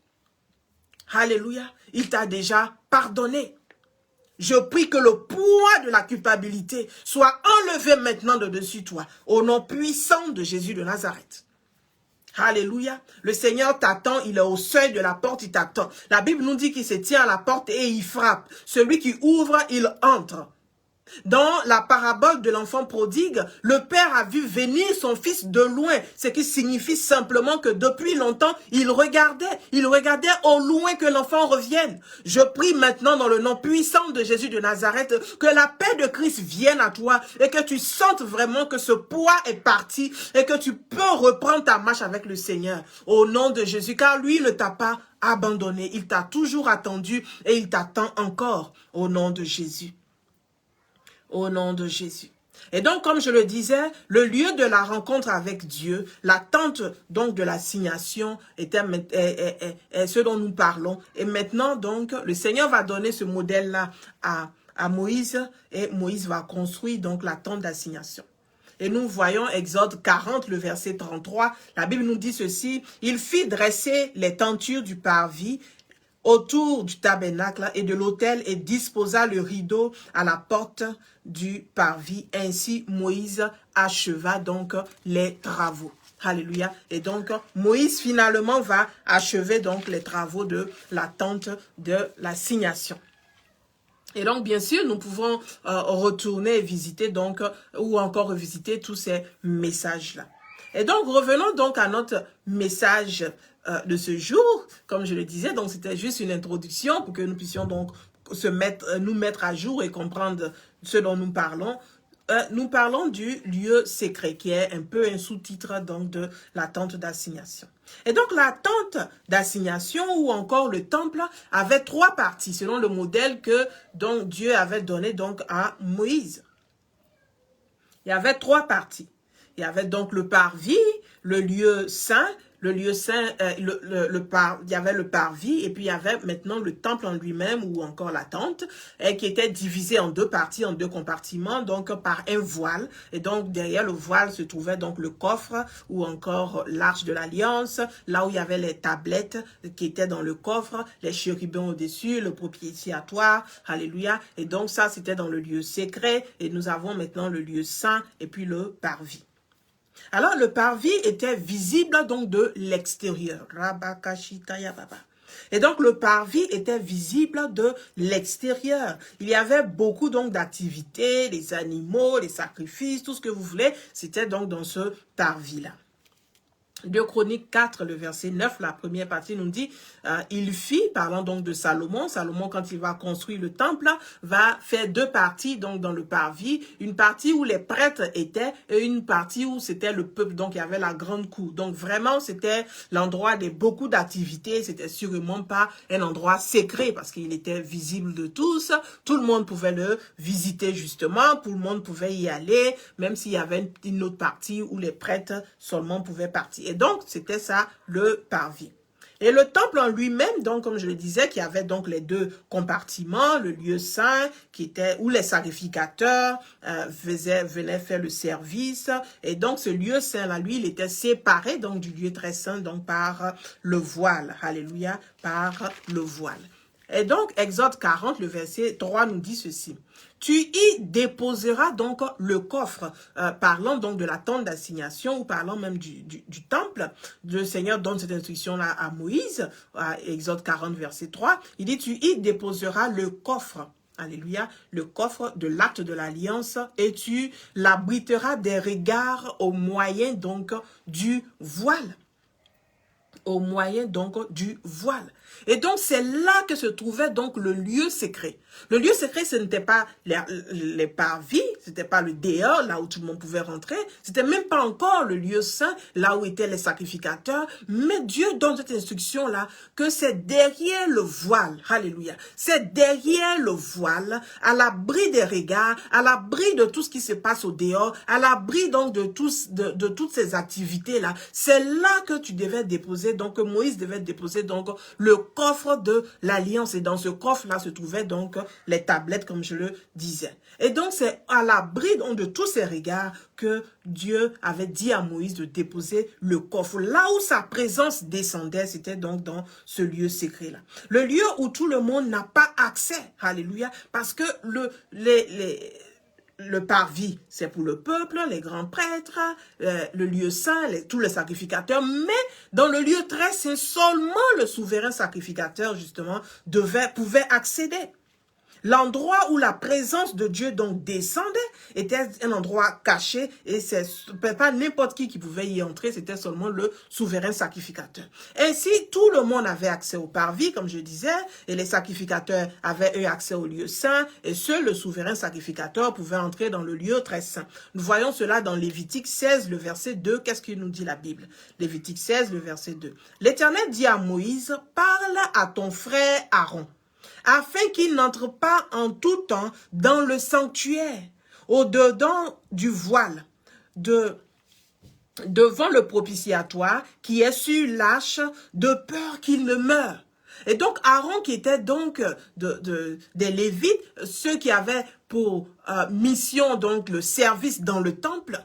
Alléluia. Il t'a déjà pardonné. Je prie que le poids de la culpabilité soit enlevé maintenant de dessus toi, au nom puissant de Jésus de Nazareth. Alléluia. Le Seigneur t'attend, il est au seuil de la porte, il t'attend. La Bible nous dit qu'il se tient à la porte et il frappe. Celui qui ouvre, il entre. Dans la parabole de l'enfant prodigue, le père a vu venir son fils de loin, ce qui signifie simplement que depuis longtemps, il regardait au loin que l'enfant revienne. Je prie maintenant dans le nom puissant de Jésus de Nazareth que la paix de Christ vienne à toi et que tu sentes vraiment que ce poids est parti et que tu peux reprendre ta marche avec le Seigneur au nom de Jésus, car lui ne t'a pas abandonné, il t'a toujours attendu et il t'attend encore au nom de Jésus. Au nom de Jésus. Et donc, comme je le disais, le lieu de la rencontre avec Dieu, l'attente donc de l'assignation est ce dont nous parlons. Et maintenant, donc, le Seigneur va donner ce modèle-là à Moïse et Moïse va construire donc la tente d'assignation. Et nous voyons Exode 40, le verset 33. La Bible nous dit ceci: il fit dresser les tentures du parvis autour du tabernacle et de l'autel et disposa le rideau à la porte du parvis. Ainsi, Moïse acheva donc les travaux. Alléluia. Et donc, Moïse finalement va achever donc les travaux de la tente de l'assignation. Et donc, bien sûr, nous pouvons retourner et visiter donc, ou encore revisiter tous ces messages-là. Et donc, revenons donc à notre message de ce jour. Comme je le disais, donc c'était juste une introduction pour que nous puissions donc nous mettre à jour et comprendre ce dont nous parlons. Nous parlons du lieu secret, qui est un peu un sous-titre donc de la tente d'assignation. Et donc la tente d'assignation ou encore le temple avait 3 parties selon le modèle que donc Dieu avait donné donc à Moïse. Il y avait 3 parties. Il y avait donc le parvis, le lieu saint. Le lieu saint, il y avait le parvis et puis il y avait maintenant le temple en lui-même ou encore la tente qui était divisé en 2 parties, en 2 compartiments, donc par un voile. Et donc derrière le voile se trouvait donc le coffre ou encore l'arche de l'alliance, là où il y avait les tablettes qui étaient dans le coffre, les chérubins au-dessus, le propitiatoire, alléluia. Et donc ça c'était dans le lieu secret et nous avons maintenant le lieu saint et puis le parvis. Alors, le parvis était visible donc de l'extérieur. Et donc, le parvis était visible de l'extérieur. Il y avait beaucoup donc d'activités, les animaux, les sacrifices, tout ce que vous voulez. C'était donc dans ce parvis-là. 2 Chroniques 4, le verset 9, la première partie nous dit, il fit, parlant donc de Salomon, quand il va construire le temple, va faire 2 parties donc dans le parvis, une partie où les prêtres étaient et une partie où c'était le peuple, donc il y avait la grande cour. Donc vraiment c'était l'endroit de beaucoup d'activités, c'était sûrement pas un endroit secret parce qu'il était visible de tous, tout le monde pouvait le visiter justement, tout le monde pouvait y aller, même s'il y avait une autre partie où les prêtres seulement pouvaient partir. Et donc, c'était ça, le parvis. Et le temple en lui-même, donc, comme je le disais, qui avait donc les 2 compartiments, le lieu saint, où les sacrificateurs venaient faire le service. Et donc, ce lieu saint-là, lui, il était séparé donc du lieu très saint, donc par le voile. Alléluia, par le voile. Et donc, Exode 40, le verset 3 nous dit ceci. Tu y déposeras donc le coffre, parlant donc de la tente d'assignation ou parlant même du temple. Le Seigneur donne cette instruction-là à Moïse, à Exode 40, verset 3. Il dit, tu y déposeras le coffre. Alléluia, le coffre de l'acte de l'alliance et tu l'abriteras des regards au moyen donc du voile. au moyen donc du voile. Et donc c'est là que se trouvait donc le lieu secret. Le lieu secret, ce n'était pas les parvis, ce n'était pas le dehors, là où tout le monde pouvait rentrer, c'était même pas encore le lieu saint, là où étaient les sacrificateurs, mais Dieu donne cette instruction-là, que c'est derrière le voile, alléluia, c'est derrière le voile, à l'abri des regards, à l'abri de tout ce qui se passe au dehors, à l'abri donc de toutes ces activités-là, c'est là que tu devais déposer, donc que Moïse devait déposer donc le coffre de l'alliance, et dans ce coffre-là se trouvait donc les tablettes, comme je le disais. Et donc, c'est à l'abri de tous ces regards que Dieu avait dit à Moïse de déposer le coffre. Là où sa présence descendait, c'était donc dans ce lieu secret-là. Le lieu où tout le monde n'a pas accès, alléluia, parce que le parvis, c'est pour le peuple, les grands prêtres, le lieu saint, tous les sacrificateurs, mais dans le lieu très saint, seulement le souverain sacrificateur, justement, pouvait accéder. L'endroit où la présence de Dieu donc descendait était un endroit caché et c'est pas n'importe qui pouvait y entrer, c'était seulement le souverain sacrificateur. Ainsi, tout le monde avait accès au parvis, comme je disais, et les sacrificateurs avaient eu accès au lieu saint, et seul le souverain sacrificateur pouvait entrer dans le lieu très saint. Nous voyons cela dans Lévitique 16, le verset 2. Qu'est-ce que nous dit la Bible? Lévitique 16, le verset 2. L'Éternel dit à Moïse, parle à ton frère Aaron, afin qu'il n'entre pas en tout temps dans le sanctuaire, au-dedans du voile, devant le propitiatoire qui est sur l'arche, de peur qu'il ne meure. Et donc Aaron, qui était donc des Lévites, ceux qui avaient pour mission donc le service dans le temple,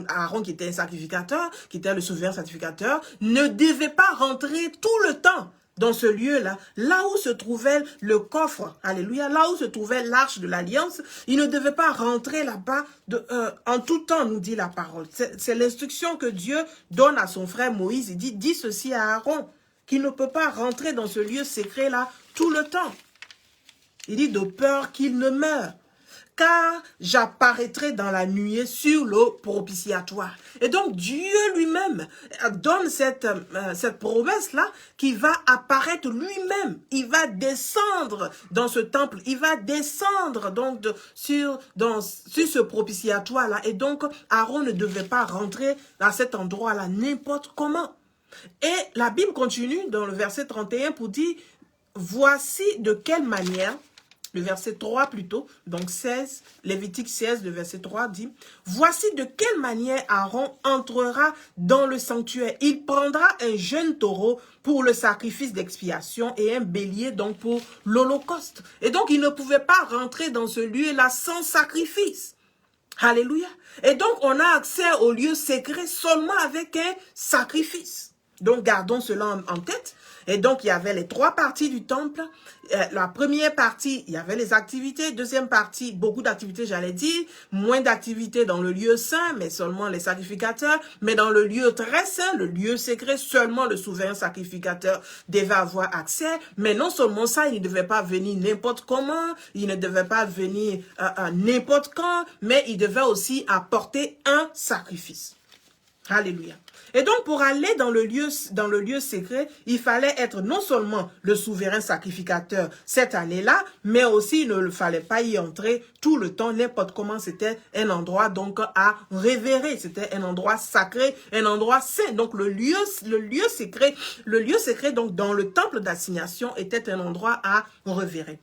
Aaron qui était un sacrificateur, qui était le souverain sacrificateur, ne devait pas rentrer tout le temps dans ce lieu-là, là où se trouvait le coffre, alléluia, là où se trouvait l'arche de l'alliance, il ne devait pas rentrer là-bas en tout temps, nous dit la parole. C'est l'instruction que Dieu donne à son frère Moïse. Il dit, dis ceci à Aaron, qu'il ne peut pas rentrer dans ce lieu secret-là tout le temps. Il dit, de peur qu'il ne meure. Car j'apparaîtrai dans la nuée sur le propitiatoire. Et donc Dieu lui-même donne cette promesse-là qui va apparaître lui-même. Il va descendre dans ce temple. Il va descendre donc sur ce propitiatoire-là. Et donc Aaron ne devait pas rentrer à cet endroit-là n'importe comment. Et la Bible continue dans le verset 31 pour dire, voici de quelle manière... Le verset 3 plutôt, donc 16, Lévitique 16, le verset 3 dit, « Voici de quelle manière Aaron entrera dans le sanctuaire. Il prendra un jeune taureau pour le sacrifice d'expiation et un bélier donc pour l'holocauste. » Et donc il ne pouvait pas rentrer dans ce lieu-là sans sacrifice. Alléluia. Et donc on a accès au lieu secret seulement avec un sacrifice. Donc gardons cela en tête. Et donc, il y avait les trois parties du temple. La première partie, il y avait les activités. Deuxième partie, beaucoup d'activités, j'allais dire. Moins d'activités dans le lieu saint, mais seulement les sacrificateurs. Mais dans le lieu très saint, le lieu secret, seulement le souverain sacrificateur devait avoir accès. Mais non seulement ça, il ne devait pas venir n'importe comment. Il ne devait pas venir n'importe quand. Mais il devait aussi apporter un sacrifice. Alléluia. Et donc, pour aller dans le lieu secret, il fallait être non seulement le souverain sacrificateur cette année-là, mais aussi il ne fallait pas y entrer tout le temps, n'importe comment. C'était un endroit donc à révérer. C'était un endroit sacré, un endroit saint. Donc, le lieu secret donc dans le temple d'assignation était un endroit à révérer.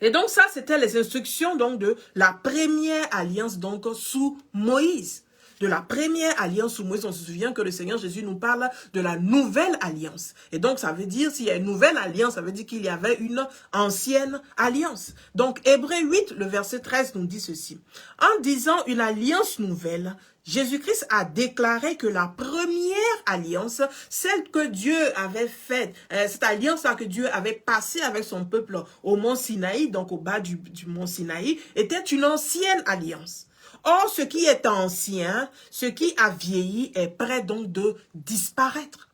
Et donc, ça, c'était les instructions donc de la première alliance donc sous Moïse. De la première alliance sous Moïse, on se souvient que le Seigneur Jésus nous parle de la nouvelle alliance. Et donc, ça veut dire, s'il y a une nouvelle alliance, ça veut dire qu'il y avait une ancienne alliance. Donc, Hébreux 8, le verset 13 nous dit ceci. En disant une alliance nouvelle, Jésus-Christ a déclaré que la première alliance, celle que Dieu avait faite, cette alliance-là que Dieu avait passée avec son peuple au mont Sinaï, donc au bas du mont Sinaï, était une ancienne alliance. Or, ce qui est ancien, ce qui a vieilli est prêt donc de disparaître.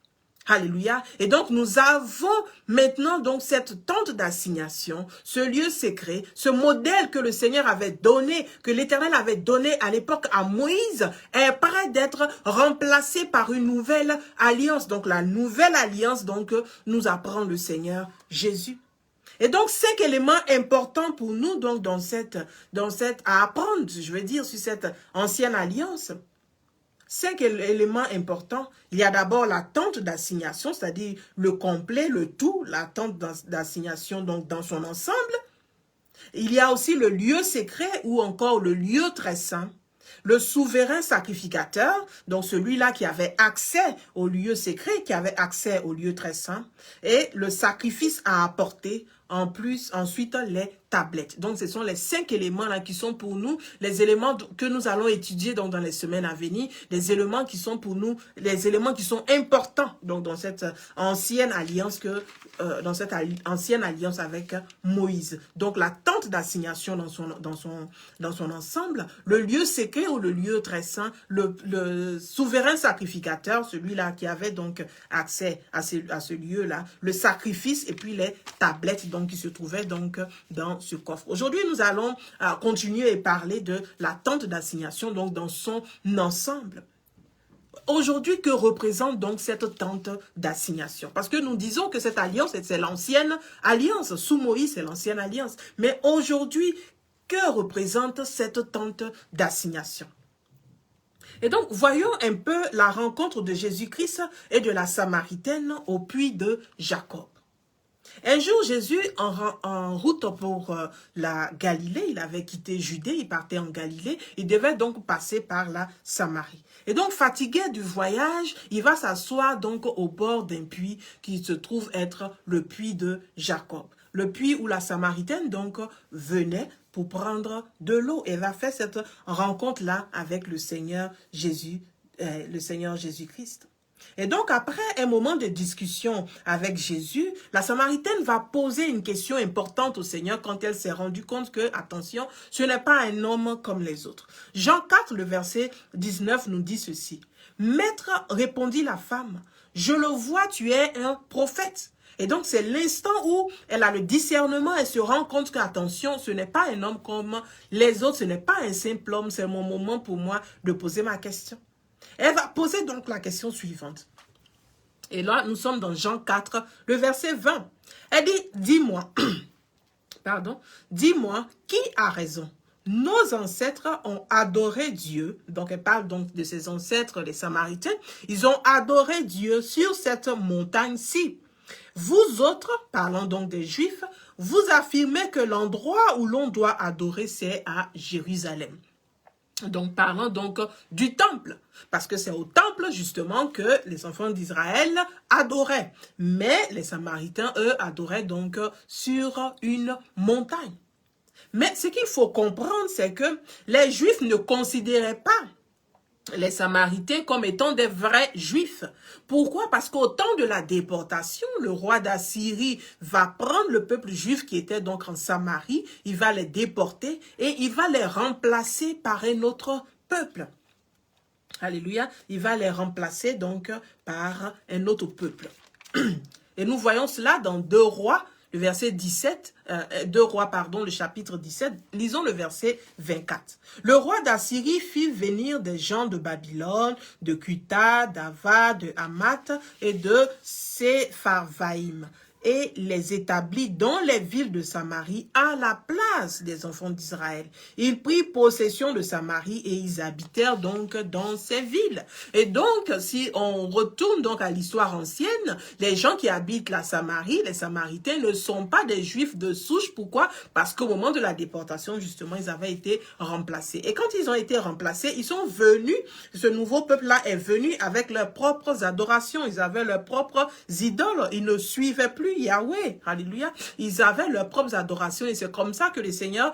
Alléluia. Et donc, nous avons maintenant donc cette tente d'assignation, ce lieu secret, ce modèle que le Seigneur avait donné, que l'Éternel avait donné à l'époque à Moïse, est prêt d'être remplacé par une nouvelle alliance. Donc, la nouvelle alliance, donc, nous apprend le Seigneur Jésus. Et donc, 5 éléments importants pour nous, donc, à apprendre, je veux dire, sur cette ancienne alliance. 5 éléments importants. Il y a d'abord la tente d'assignation, c'est-à-dire le complet, le tout, la tente d'assignation donc dans son ensemble. Il y a aussi le lieu secret ou encore le lieu très saint. Le souverain sacrificateur, donc celui-là qui avait accès au lieu secret, qui avait accès au lieu très saint, et le sacrifice à apporter, en plus, ensuite les tablettes. Donc, ce sont les 5 éléments là qui sont pour nous, les éléments que nous allons étudier donc, dans les semaines à venir, les éléments qui sont pour nous, les éléments qui sont importants donc, dans cette ancienne alliance avec Moïse. Donc, la tente d'assignation dans son ensemble, le lieu secret ou le lieu très saint, le souverain sacrificateur, celui-là qui avait donc accès à ce lieu-là, le sacrifice et puis les tablettes donc, qui se trouvaient donc dans ce coffre. Aujourd'hui, nous allons continuer et parler de la tente d'assignation donc dans son ensemble. Aujourd'hui, que représente donc cette tente d'assignation? Parce que nous disons que cette alliance, c'est l'ancienne alliance. Sous Moïse, c'est l'ancienne alliance. Mais aujourd'hui, que représente cette tente d'assignation? Et donc, voyons un peu la rencontre de Jésus-Christ et de la Samaritaine au puits de Jacob. Un jour, Jésus, en route pour la Galilée, il avait quitté Judée, il partait en Galilée, il devait donc passer par la Samarie. Et donc, fatigué du voyage, il va s'asseoir donc au bord d'un puits qui se trouve être le puits de Jacob. Le puits où la Samaritaine donc venait pour prendre de l'eau. Et va faire cette rencontre-là avec le Seigneur Jésus-Christ. Et donc, après un moment de discussion avec Jésus, la Samaritaine va poser une question importante au Seigneur quand elle s'est rendue compte que, attention, ce n'est pas un homme comme les autres. Jean 4, le verset 19 nous dit ceci. « Maître, répondit la femme, je le vois, tu es un prophète. » Et donc, c'est l'instant où elle a le discernement, elle se rend compte que, attention, ce n'est pas un homme comme les autres, ce n'est pas un simple homme, c'est mon moment pour moi de poser ma question. Elle va poser donc la question suivante. Et là, nous sommes dans Jean 4, le verset 20. Elle dit, dis-moi, dis-moi, qui a raison? Nos ancêtres ont adoré Dieu. Donc, elle parle donc de ses ancêtres, les Samaritains. Ils ont adoré Dieu sur cette montagne-ci. Vous autres, parlant donc des Juifs, vous affirmez que l'endroit où l'on doit adorer, c'est à Jérusalem. Donc, parlant donc du temple, parce que c'est au temple justement que les enfants d'Israël adoraient. Mais les Samaritains, eux, adoraient donc sur une montagne. Mais ce qu'il faut comprendre, c'est que les Juifs ne considéraient pas les Samaritains comme étant des vrais Juifs. Pourquoi? Parce qu'au temps de la déportation, le roi d'Assyrie va prendre le peuple juif qui était donc en Samarie, il va les déporter et il va les remplacer par un autre peuple. Alléluia, il va les remplacer donc par un autre peuple. Et nous voyons cela dans 2 Rois, le verset 17, 2 Rois, le chapitre 17, lisons le verset 24. Le roi d'Assyrie fit venir des gens de Babylone, de Cuta, d'Ava, de Hamath et de Sepharvaïm, et les établit dans les villes de Samarie à la place des enfants d'Israël. Ils prirent possession de Samarie et ils habitèrent donc dans ces villes. Et donc, si on retourne donc à l'histoire ancienne, les gens qui habitent la Samarie, les Samaritains, ne sont pas des Juifs de souche. Pourquoi? Parce qu'au moment de la déportation, justement, ils avaient été remplacés. Et quand ils ont été remplacés, ils sont venus, ce nouveau peuple-là est venu avec leurs propres adorations. Ils avaient leurs propres idoles. Ils ne suivaient plus Yahweh. Alléluia. Ils avaient leurs propres adorations et c'est comme ça que le Seigneur,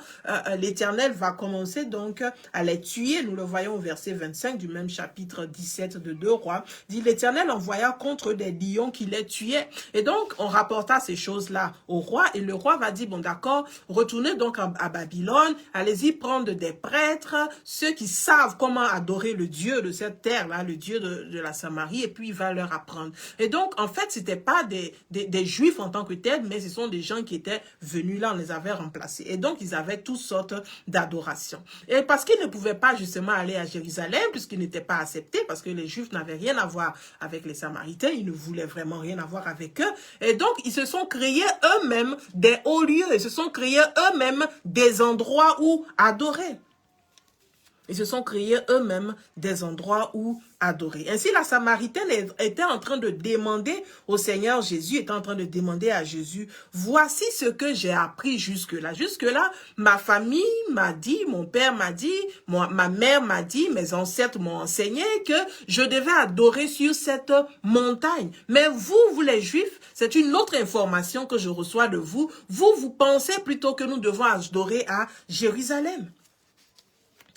l'Éternel va commencer donc à les tuer. Nous le voyons au verset 25 du même chapitre 17 de 2 Rois. Dit l'Éternel envoya contre des lions qui les tuaient. Et donc on rapporta ces choses-là au roi et le roi va dire, bon d'accord, retournez donc à Babylone, allez-y prendre des prêtres, ceux qui savent comment adorer le Dieu de cette terre-là, le Dieu de la Samarie, et puis il va leur apprendre. Et donc, en fait, c'était pas des Juifs en tant que tels, mais ce sont des gens qui étaient venus là, on les avait remplacés. Et donc, ils avaient toutes sortes d'adorations. Et parce qu'ils ne pouvaient pas justement aller à Jérusalem, puisqu'ils n'étaient pas acceptés, parce que les Juifs n'avaient rien à voir avec les Samaritains, ils ne voulaient vraiment rien à voir avec eux. Et donc, ils se sont créés eux-mêmes des hauts lieux, ils se sont créés eux-mêmes des endroits où adorer. Ils se sont créés eux-mêmes des endroits où adorer. Ainsi, la Samaritaine était en train de demander au Seigneur Jésus, était en train de demander à Jésus, voici ce que j'ai appris jusque-là. Jusque-là, ma famille m'a dit, mon père m'a dit, ma mère m'a dit, mes ancêtres m'ont enseigné que je devais adorer sur cette montagne. Mais vous les Juifs, c'est une autre information que je reçois de vous. Vous pensez plutôt que nous devons adorer à Jérusalem.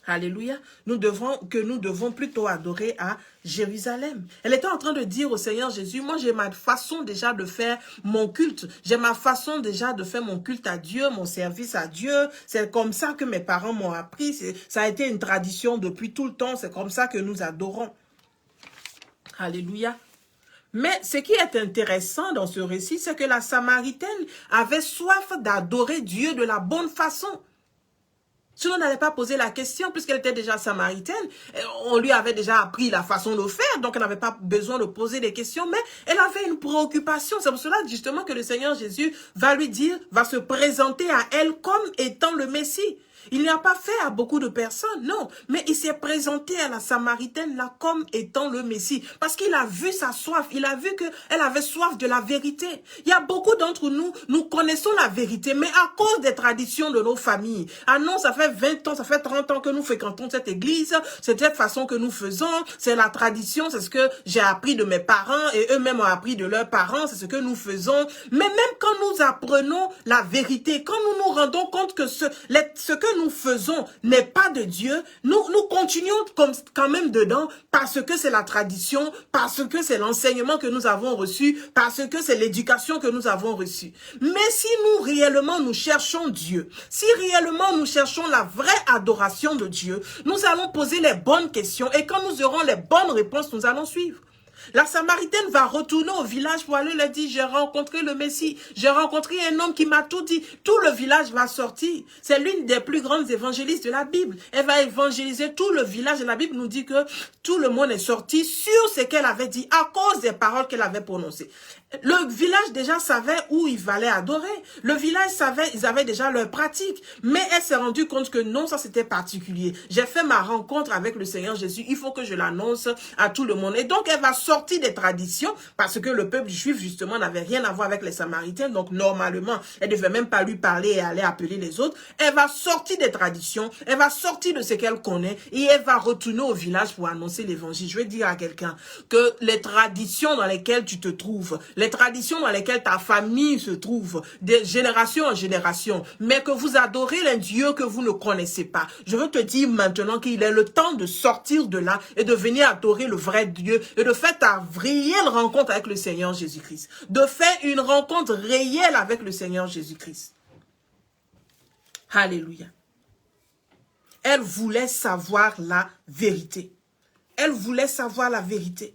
Alléluia. Nous devons plutôt adorer à Jérusalem. Elle était en train de dire au Seigneur Jésus, moi j'ai ma façon déjà de faire mon culte. J'ai ma façon déjà de faire mon culte à Dieu, mon service à Dieu. C'est comme ça que mes parents m'ont appris. Ça a été une tradition depuis tout le temps. C'est comme ça que nous adorons. Alléluia. Mais ce qui est intéressant dans ce récit, c'est que la Samaritaine avait soif d'adorer Dieu de la bonne façon. Sinon, on n'allait pas poser la question, puisqu'elle était déjà samaritaine. On lui avait déjà appris la façon de faire, donc elle n'avait pas besoin de poser des questions, mais elle avait une préoccupation. C'est pour cela, justement, que le Seigneur Jésus va lui dire, va se présenter à elle comme étant le Messie. Il n'y a pas fait à beaucoup de personnes, non. Mais il s'est présenté à la Samaritaine là comme étant le Messie. Parce qu'il a vu sa soif. Il a vu qu'elle avait soif de la vérité. Il y a beaucoup d'entre nous, nous connaissons la vérité, mais à cause des traditions de nos familles. Ah non, ça fait 20 ans, ça fait 30 ans que nous fréquentons cette église. C'est de cette façon que nous faisons. C'est la tradition, c'est ce que j'ai appris de mes parents et eux-mêmes ont appris de leurs parents. C'est ce que nous faisons. Mais même quand nous apprenons la vérité, quand nous nous rendons compte que ce que nous faisons n'est pas de Dieu, nous continuons quand même dedans parce que c'est la tradition, parce que c'est l'enseignement que nous avons reçu, parce que c'est l'éducation que nous avons reçue. Mais si nous réellement nous cherchons Dieu, si réellement nous cherchons la vraie adoration de Dieu, nous allons poser les bonnes questions et quand nous aurons les bonnes réponses, nous allons suivre. La Samaritaine va retourner au village pour aller leur dire, j'ai rencontré le Messie, j'ai rencontré un homme qui m'a tout dit. Tout le village va sortir. C'est l'une des plus grandes évangélistes de la Bible. Elle va évangéliser tout le village et la Bible nous dit que tout le monde est sorti sur ce qu'elle avait dit à cause des paroles qu'elle avait prononcées. Le village déjà savait où il fallait adorer. Le village savait, ils avaient déjà leur pratique. Mais elle s'est rendue compte que non, ça c'était particulier. J'ai fait ma rencontre avec le Seigneur Jésus. Il faut que je l'annonce à tout le monde. Et donc elle va sortir des traditions parce que le peuple juif justement n'avait rien à voir avec les Samaritains. Donc normalement, elle ne devait même pas lui parler et aller appeler les autres. Elle va sortir des traditions. Elle va sortir de ce qu'elle connaît et elle va retourner au village pour annoncer l'évangile. Je vais dire à quelqu'un que les traditions dans lesquelles tu te trouves, les traditions dans lesquelles ta famille se trouve, de génération en génération, mais que vous adorez un Dieu que vous ne connaissez pas. Je veux te dire maintenant qu'il est le temps de sortir de là et de venir adorer le vrai Dieu et de faire ta réelle rencontre avec le Seigneur Jésus-Christ. De faire une rencontre réelle avec le Seigneur Jésus-Christ. Alléluia. Elle voulait savoir la vérité. Elle voulait savoir la vérité.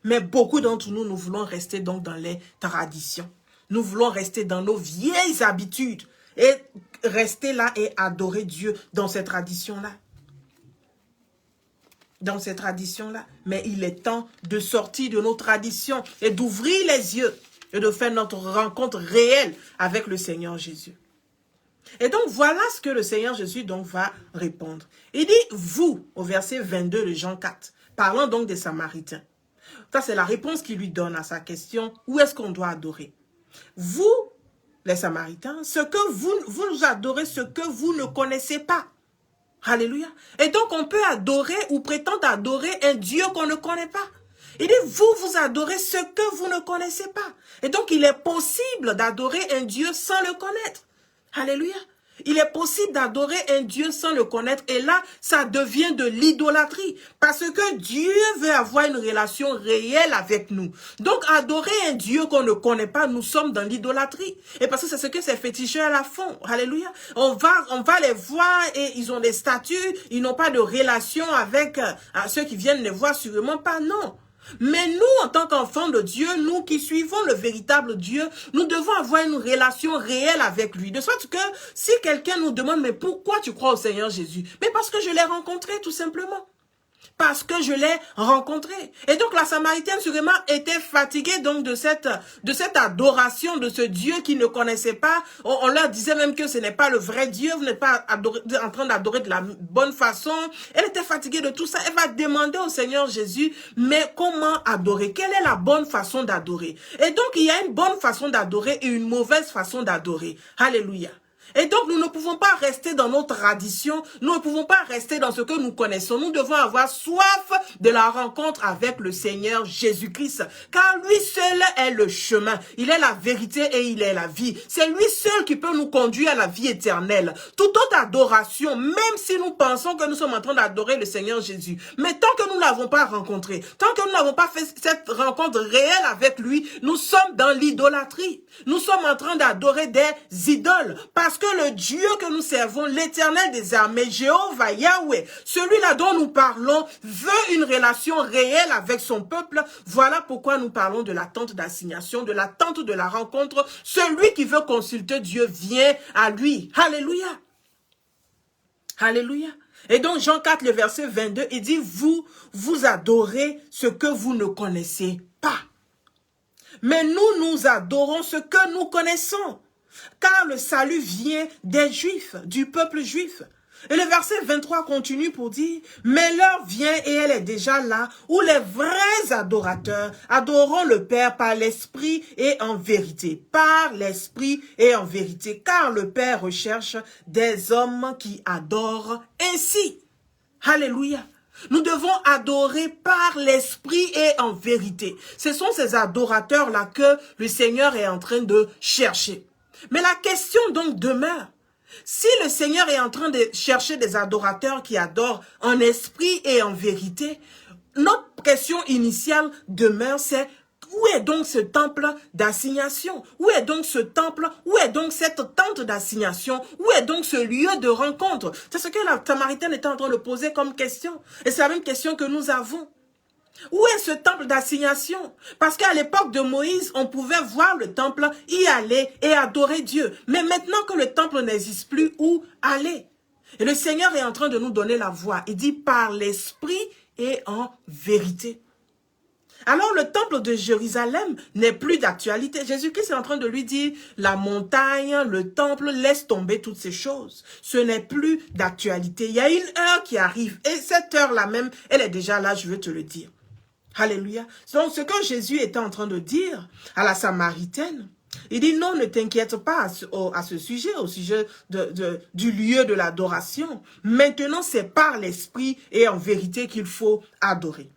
Mais beaucoup d'entre nous, nous voulons rester donc dans les traditions. Nous voulons rester dans nos vieilles habitudes et rester là et adorer Dieu dans ces traditions-là. Dans ces traditions-là. Mais il est temps de sortir de nos traditions et d'ouvrir les yeux et de faire notre rencontre réelle avec le Seigneur Jésus. Et donc, voilà ce que le Seigneur Jésus donc va répondre. Il dit, vous, au verset 22 de Jean 4, parlant donc des Samaritains. Ça, c'est la réponse qu'il lui donne à sa question, où est-ce qu'on doit adorer? Vous, les Samaritains, vous adorez ce que vous ne connaissez pas. Alléluia. Et donc, on peut adorer ou prétendre adorer un Dieu qu'on ne connaît pas. Il dit, vous adorez ce que vous ne connaissez pas. Et donc, il est possible d'adorer un Dieu sans le connaître. Alléluia. Il est possible d'adorer un Dieu sans le connaître. Et là, ça devient de l'idolâtrie. Parce que Dieu veut avoir une relation réelle avec nous. Donc, adorer un Dieu qu'on ne connaît pas, nous sommes dans l'idolâtrie. Et parce que c'est ce que ces féticheurs la font. Alléluia. On va les voir et ils ont des statues. Ils n'ont pas de relation avec ceux qui viennent les voir, sûrement pas. Non. Mais nous, en tant qu'enfants de Dieu, nous qui suivons le véritable Dieu, nous devons avoir une relation réelle avec lui. De sorte que si quelqu'un nous demande, mais pourquoi tu crois au Seigneur Jésus? Mais parce que je l'ai rencontré, tout simplement. Parce que je l'ai rencontré. Et donc la Samaritaine sûrement était fatiguée donc de cette adoration de ce Dieu qui ne connaissait pas. On leur disait même que ce n'est pas le vrai Dieu, vous n'êtes pas en train d'adorer de la bonne façon. Elle était fatiguée de tout ça. Elle va demander au Seigneur Jésus, mais comment adorer? Quelle est la bonne façon d'adorer? Et donc il y a une bonne façon d'adorer et une mauvaise façon d'adorer. Alléluia. Et donc, nous ne pouvons pas rester dans nos traditions, nous ne pouvons pas rester dans ce que nous connaissons. Nous devons avoir soif de la rencontre avec le Seigneur Jésus-Christ, car lui seul est le chemin. Il est la vérité et il est la vie. C'est lui seul qui peut nous conduire à la vie éternelle. Toute autre adoration, même si nous pensons que nous sommes en train d'adorer le Seigneur Jésus, mais tant que nous ne l'avons pas rencontré, tant que nous n'avons pas fait cette rencontre réelle avec lui, nous sommes dans l'idolâtrie. Nous sommes en train d'adorer des idoles, parce que le Dieu que nous servons, l'Éternel des armées, Jéhovah, Yahweh, celui-là dont nous parlons, veut une relation réelle avec son peuple. Voilà pourquoi nous parlons de la tente d'assignation, de la tente de la rencontre. Celui qui veut consulter Dieu vient à lui. Alléluia. Alléluia. Et donc Jean 4, le verset 22, il dit, vous adorez ce que vous ne connaissez pas. Mais nous adorons ce que nous connaissons. Car le salut vient des Juifs, du peuple juif. Et le verset 23 continue pour dire, mais l'heure vient et elle est déjà là, où les vrais adorateurs adoreront le Père par l'Esprit et en vérité. Par l'Esprit et en vérité. Car le Père recherche des hommes qui adorent ainsi. Alléluia. Nous devons adorer par l'Esprit et en vérité. Ce sont ces adorateurs-là que le Seigneur est en train de chercher. Mais la question donc demeure, si le Seigneur est en train de chercher des adorateurs qui adorent en esprit et en vérité, notre question initiale demeure, c'est où est donc ce temple d'assignation? Où est donc ce temple? Où est donc cette tente d'assignation? Où est donc ce lieu de rencontre? C'est ce que la Samaritaine était en train de poser comme question. Et c'est la même question que nous avons. Où est ce temple d'assignation? Parce qu'à l'époque de Moïse, on pouvait voir le temple, y aller et adorer Dieu. Mais maintenant que le temple n'existe plus, où aller? Et le Seigneur est en train de nous donner la voie. Il dit par l'esprit et en vérité. Alors le temple de Jérusalem n'est plus d'actualité. Jésus-Christ est en train de lui dire, la montagne, le temple, laisse tomber toutes ces choses. Ce n'est plus d'actualité. Il y a une heure qui arrive et cette heure-là même, elle est déjà là, je veux te le dire. Alléluia. Donc, ce que Jésus était en train de dire à la Samaritaine, il dit non, ne t'inquiète pas à ce sujet, au sujet du lieu de l'adoration. Maintenant, c'est par l'esprit et en vérité qu'il faut adorer.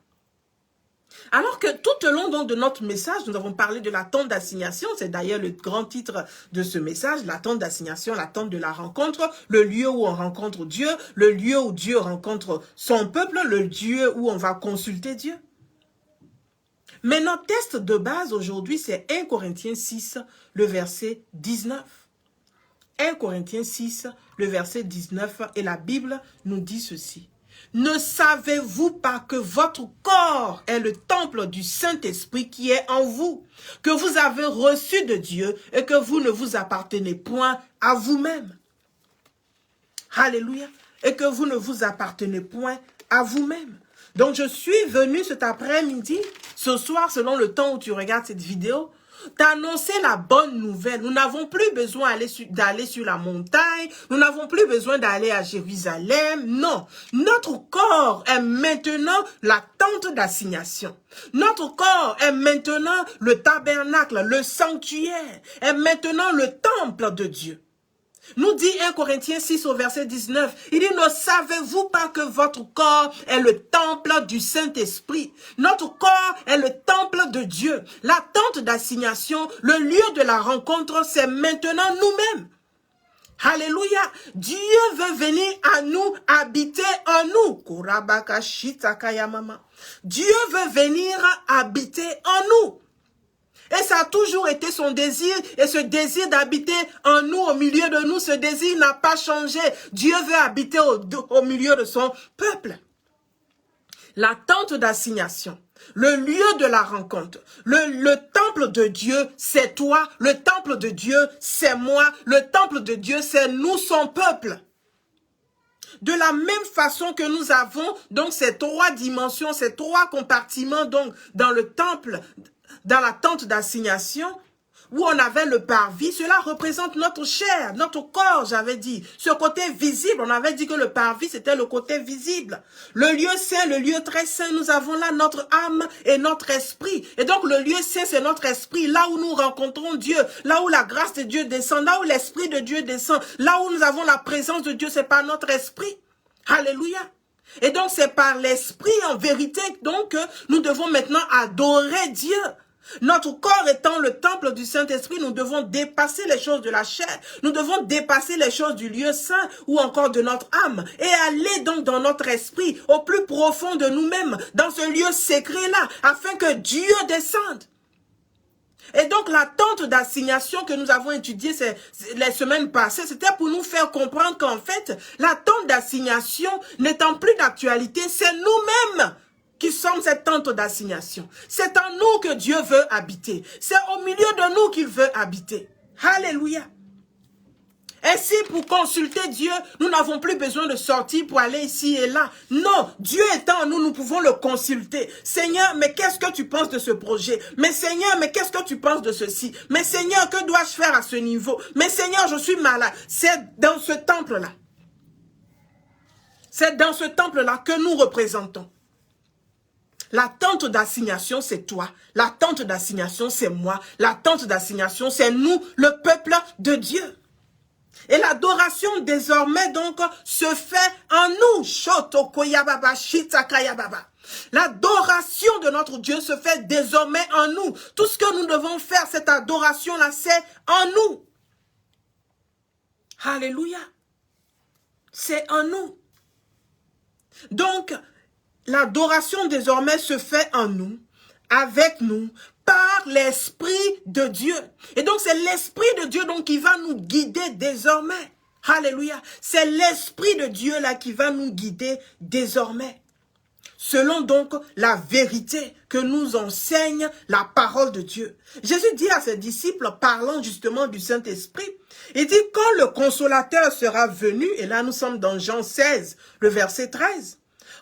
Alors que tout au long donc, de notre message, nous avons parlé de la tente d'assignation. C'est d'ailleurs le grand titre de ce message, la tente d'assignation, la tente de la rencontre, le lieu où on rencontre Dieu, le lieu où Dieu rencontre son peuple, le lieu où on va consulter Dieu. Mais notre texte de base aujourd'hui, c'est 1 Corinthiens 6, le verset 19. 1 Corinthiens 6, le verset 19, et la Bible nous dit ceci. Ne savez-vous pas que votre corps est le temple du Saint-Esprit qui est en vous, que vous avez reçu de Dieu et que vous ne vous appartenez point à vous-même? Alléluia. Et que vous ne vous appartenez point à vous-même. Donc, je suis venu cet après-midi, ce soir, selon le temps où tu regardes cette vidéo, t'annoncer la bonne nouvelle. Nous n'avons plus besoin d'aller sur la montagne. Nous n'avons plus besoin d'aller à Jérusalem. Non. Notre corps est maintenant la tente d'assignation. Notre corps est maintenant le tabernacle, le sanctuaire, est maintenant le temple de Dieu. Nous dit 1 Corinthiens 6 au verset 19, il dit, ne savez-vous pas que votre corps est le temple du Saint-Esprit? Notre corps est le temple de Dieu. La tente d'assignation, le lieu de la rencontre, c'est maintenant nous-mêmes. Alléluia. Dieu veut venir à nous, habiter en nous. Dieu veut venir habiter en nous. Et ça a toujours été son désir, et ce désir d'habiter en nous, au milieu de nous, ce désir n'a pas changé. Dieu veut habiter au milieu de son peuple. La tente d'assignation, le lieu de la rencontre, le temple de Dieu, c'est toi, le temple de Dieu, c'est moi, le temple de Dieu, c'est nous, son peuple. De la même façon que nous avons donc ces trois dimensions, ces trois compartiments donc dans le temple, dans la tente d'assignation, où on avait le parvis, cela représente notre chair, notre corps, j'avais dit. Ce côté visible, on avait dit que le parvis, c'était le côté visible. Le lieu saint, le lieu très saint, nous avons là notre âme et notre esprit. Et donc le lieu saint, c'est notre esprit, là où nous rencontrons Dieu, là où la grâce de Dieu descend, là où l'esprit de Dieu descend, là où nous avons la présence de Dieu, c'est par notre esprit. Alléluia. Et donc c'est par l'esprit en vérité donc que nous devons maintenant adorer Dieu. Notre corps étant le temple du Saint-Esprit, nous devons dépasser les choses de la chair. Nous devons dépasser les choses du lieu saint ou encore de notre âme et aller donc dans notre esprit, au plus profond de nous-mêmes, dans ce lieu secret-là, afin que Dieu descende. Et donc la tente d'assignation que nous avons étudiée les semaines passées, c'était pour nous faire comprendre qu'en fait, la tente d'assignation n'étant plus d'actualité, c'est nous-mêmes qui sommes cette tente d'assignation. C'est en nous que Dieu veut habiter. C'est au milieu de nous qu'il veut habiter. Alléluia. Ainsi, pour consulter Dieu, nous n'avons plus besoin de sortir pour aller ici et là. Non, Dieu étant en nous, nous pouvons le consulter. Seigneur, mais qu'est-ce que tu penses de ce projet? Mais Seigneur, mais qu'est-ce que tu penses de ceci? Mais Seigneur, que dois-je faire à ce niveau? Mais Seigneur, je suis malade. C'est dans ce temple-là. C'est dans ce temple-là que nous représentons. La tente d'assignation, c'est toi. La tente d'assignation, c'est moi. La tente d'assignation, c'est nous, le peuple de Dieu. Et l'adoration désormais donc se fait en nous. L'adoration de notre Dieu se fait désormais en nous. Tout ce que nous devons faire, cette adoration-là, c'est en nous. Alléluia. C'est en nous. Donc, l'adoration désormais se fait en nous, avec nous, par l'Esprit de Dieu. Et donc c'est l'Esprit de Dieu donc qui va nous guider désormais. Alléluia. C'est l'Esprit de Dieu là qui va nous guider désormais. Selon donc la vérité que nous enseigne la parole de Dieu. Jésus dit à ses disciples, parlant justement du Saint-Esprit, il dit quand le Consolateur sera venu, et là nous sommes dans Jean 16, le verset 13,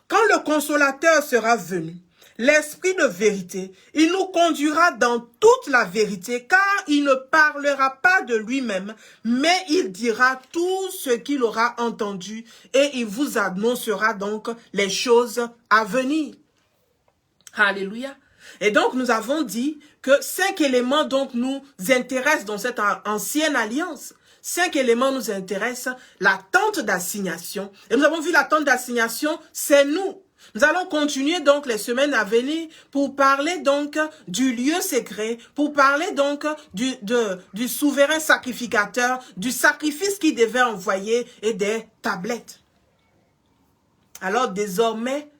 quand le Consolateur sera venu, l'Esprit de vérité, il nous conduira dans toute la vérité, car il ne parlera pas de lui-même, mais il dira tout ce qu'il aura entendu et il vous annoncera donc les choses à venir. Alléluia. Et donc nous avons dit que 5 éléments donc nous intéressent dans cette ancienne alliance. 5 éléments nous intéressent, la tente d'assignation. Et nous avons vu la tente d'assignation, c'est nous. Nous allons continuer donc les semaines à venir pour parler donc du lieu secret, pour parler donc du souverain sacrificateur, du sacrifice qu'il devait envoyer et des tablettes. Alors désormais,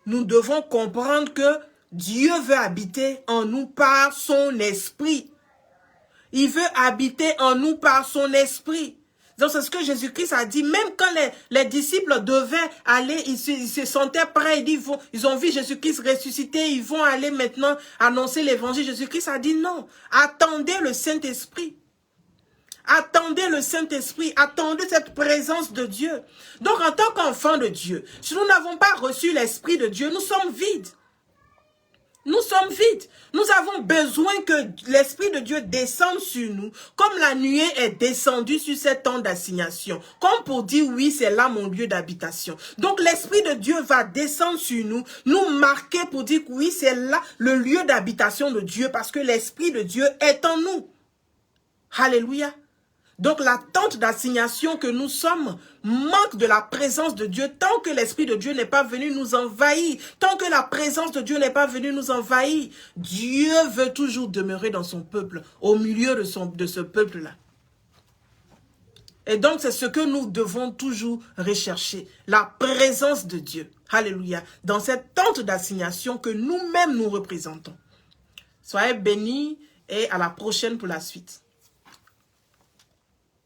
nous devons comprendre que Dieu veut habiter en nous par son esprit. Il veut habiter en nous par son esprit. Donc c'est ce que Jésus-Christ a dit. Même quand les disciples devaient aller, ils se sentaient prêts. Ils ont vu Jésus-Christ ressusciter. Ils vont aller maintenant annoncer l'évangile. Jésus-Christ a dit non. Attendez le Saint-Esprit. Attendez le Saint-Esprit. Attendez cette présence de Dieu. Donc en tant qu'enfants de Dieu, si nous n'avons pas reçu l'Esprit de Dieu, nous sommes vides. Nous sommes vides. Nous avons besoin que l'Esprit de Dieu descende sur nous, comme la nuée est descendue sur cette tente d'assignation. Comme pour dire, oui, c'est là mon lieu d'habitation. Donc l'Esprit de Dieu va descendre sur nous, nous marquer pour dire, oui, c'est là le lieu d'habitation de Dieu, parce que l'Esprit de Dieu est en nous. Alléluia. Donc la tente d'assignation que nous sommes manque de la présence de Dieu tant que l'Esprit de Dieu n'est pas venu nous envahir, tant que la présence de Dieu n'est pas venue nous envahir. Dieu veut toujours demeurer dans son peuple, au milieu de ce peuple-là. Et donc c'est ce que nous devons toujours rechercher, la présence de Dieu. Alléluia. Dans cette tente d'assignation que nous-mêmes nous représentons. Soyez bénis et à la prochaine pour la suite.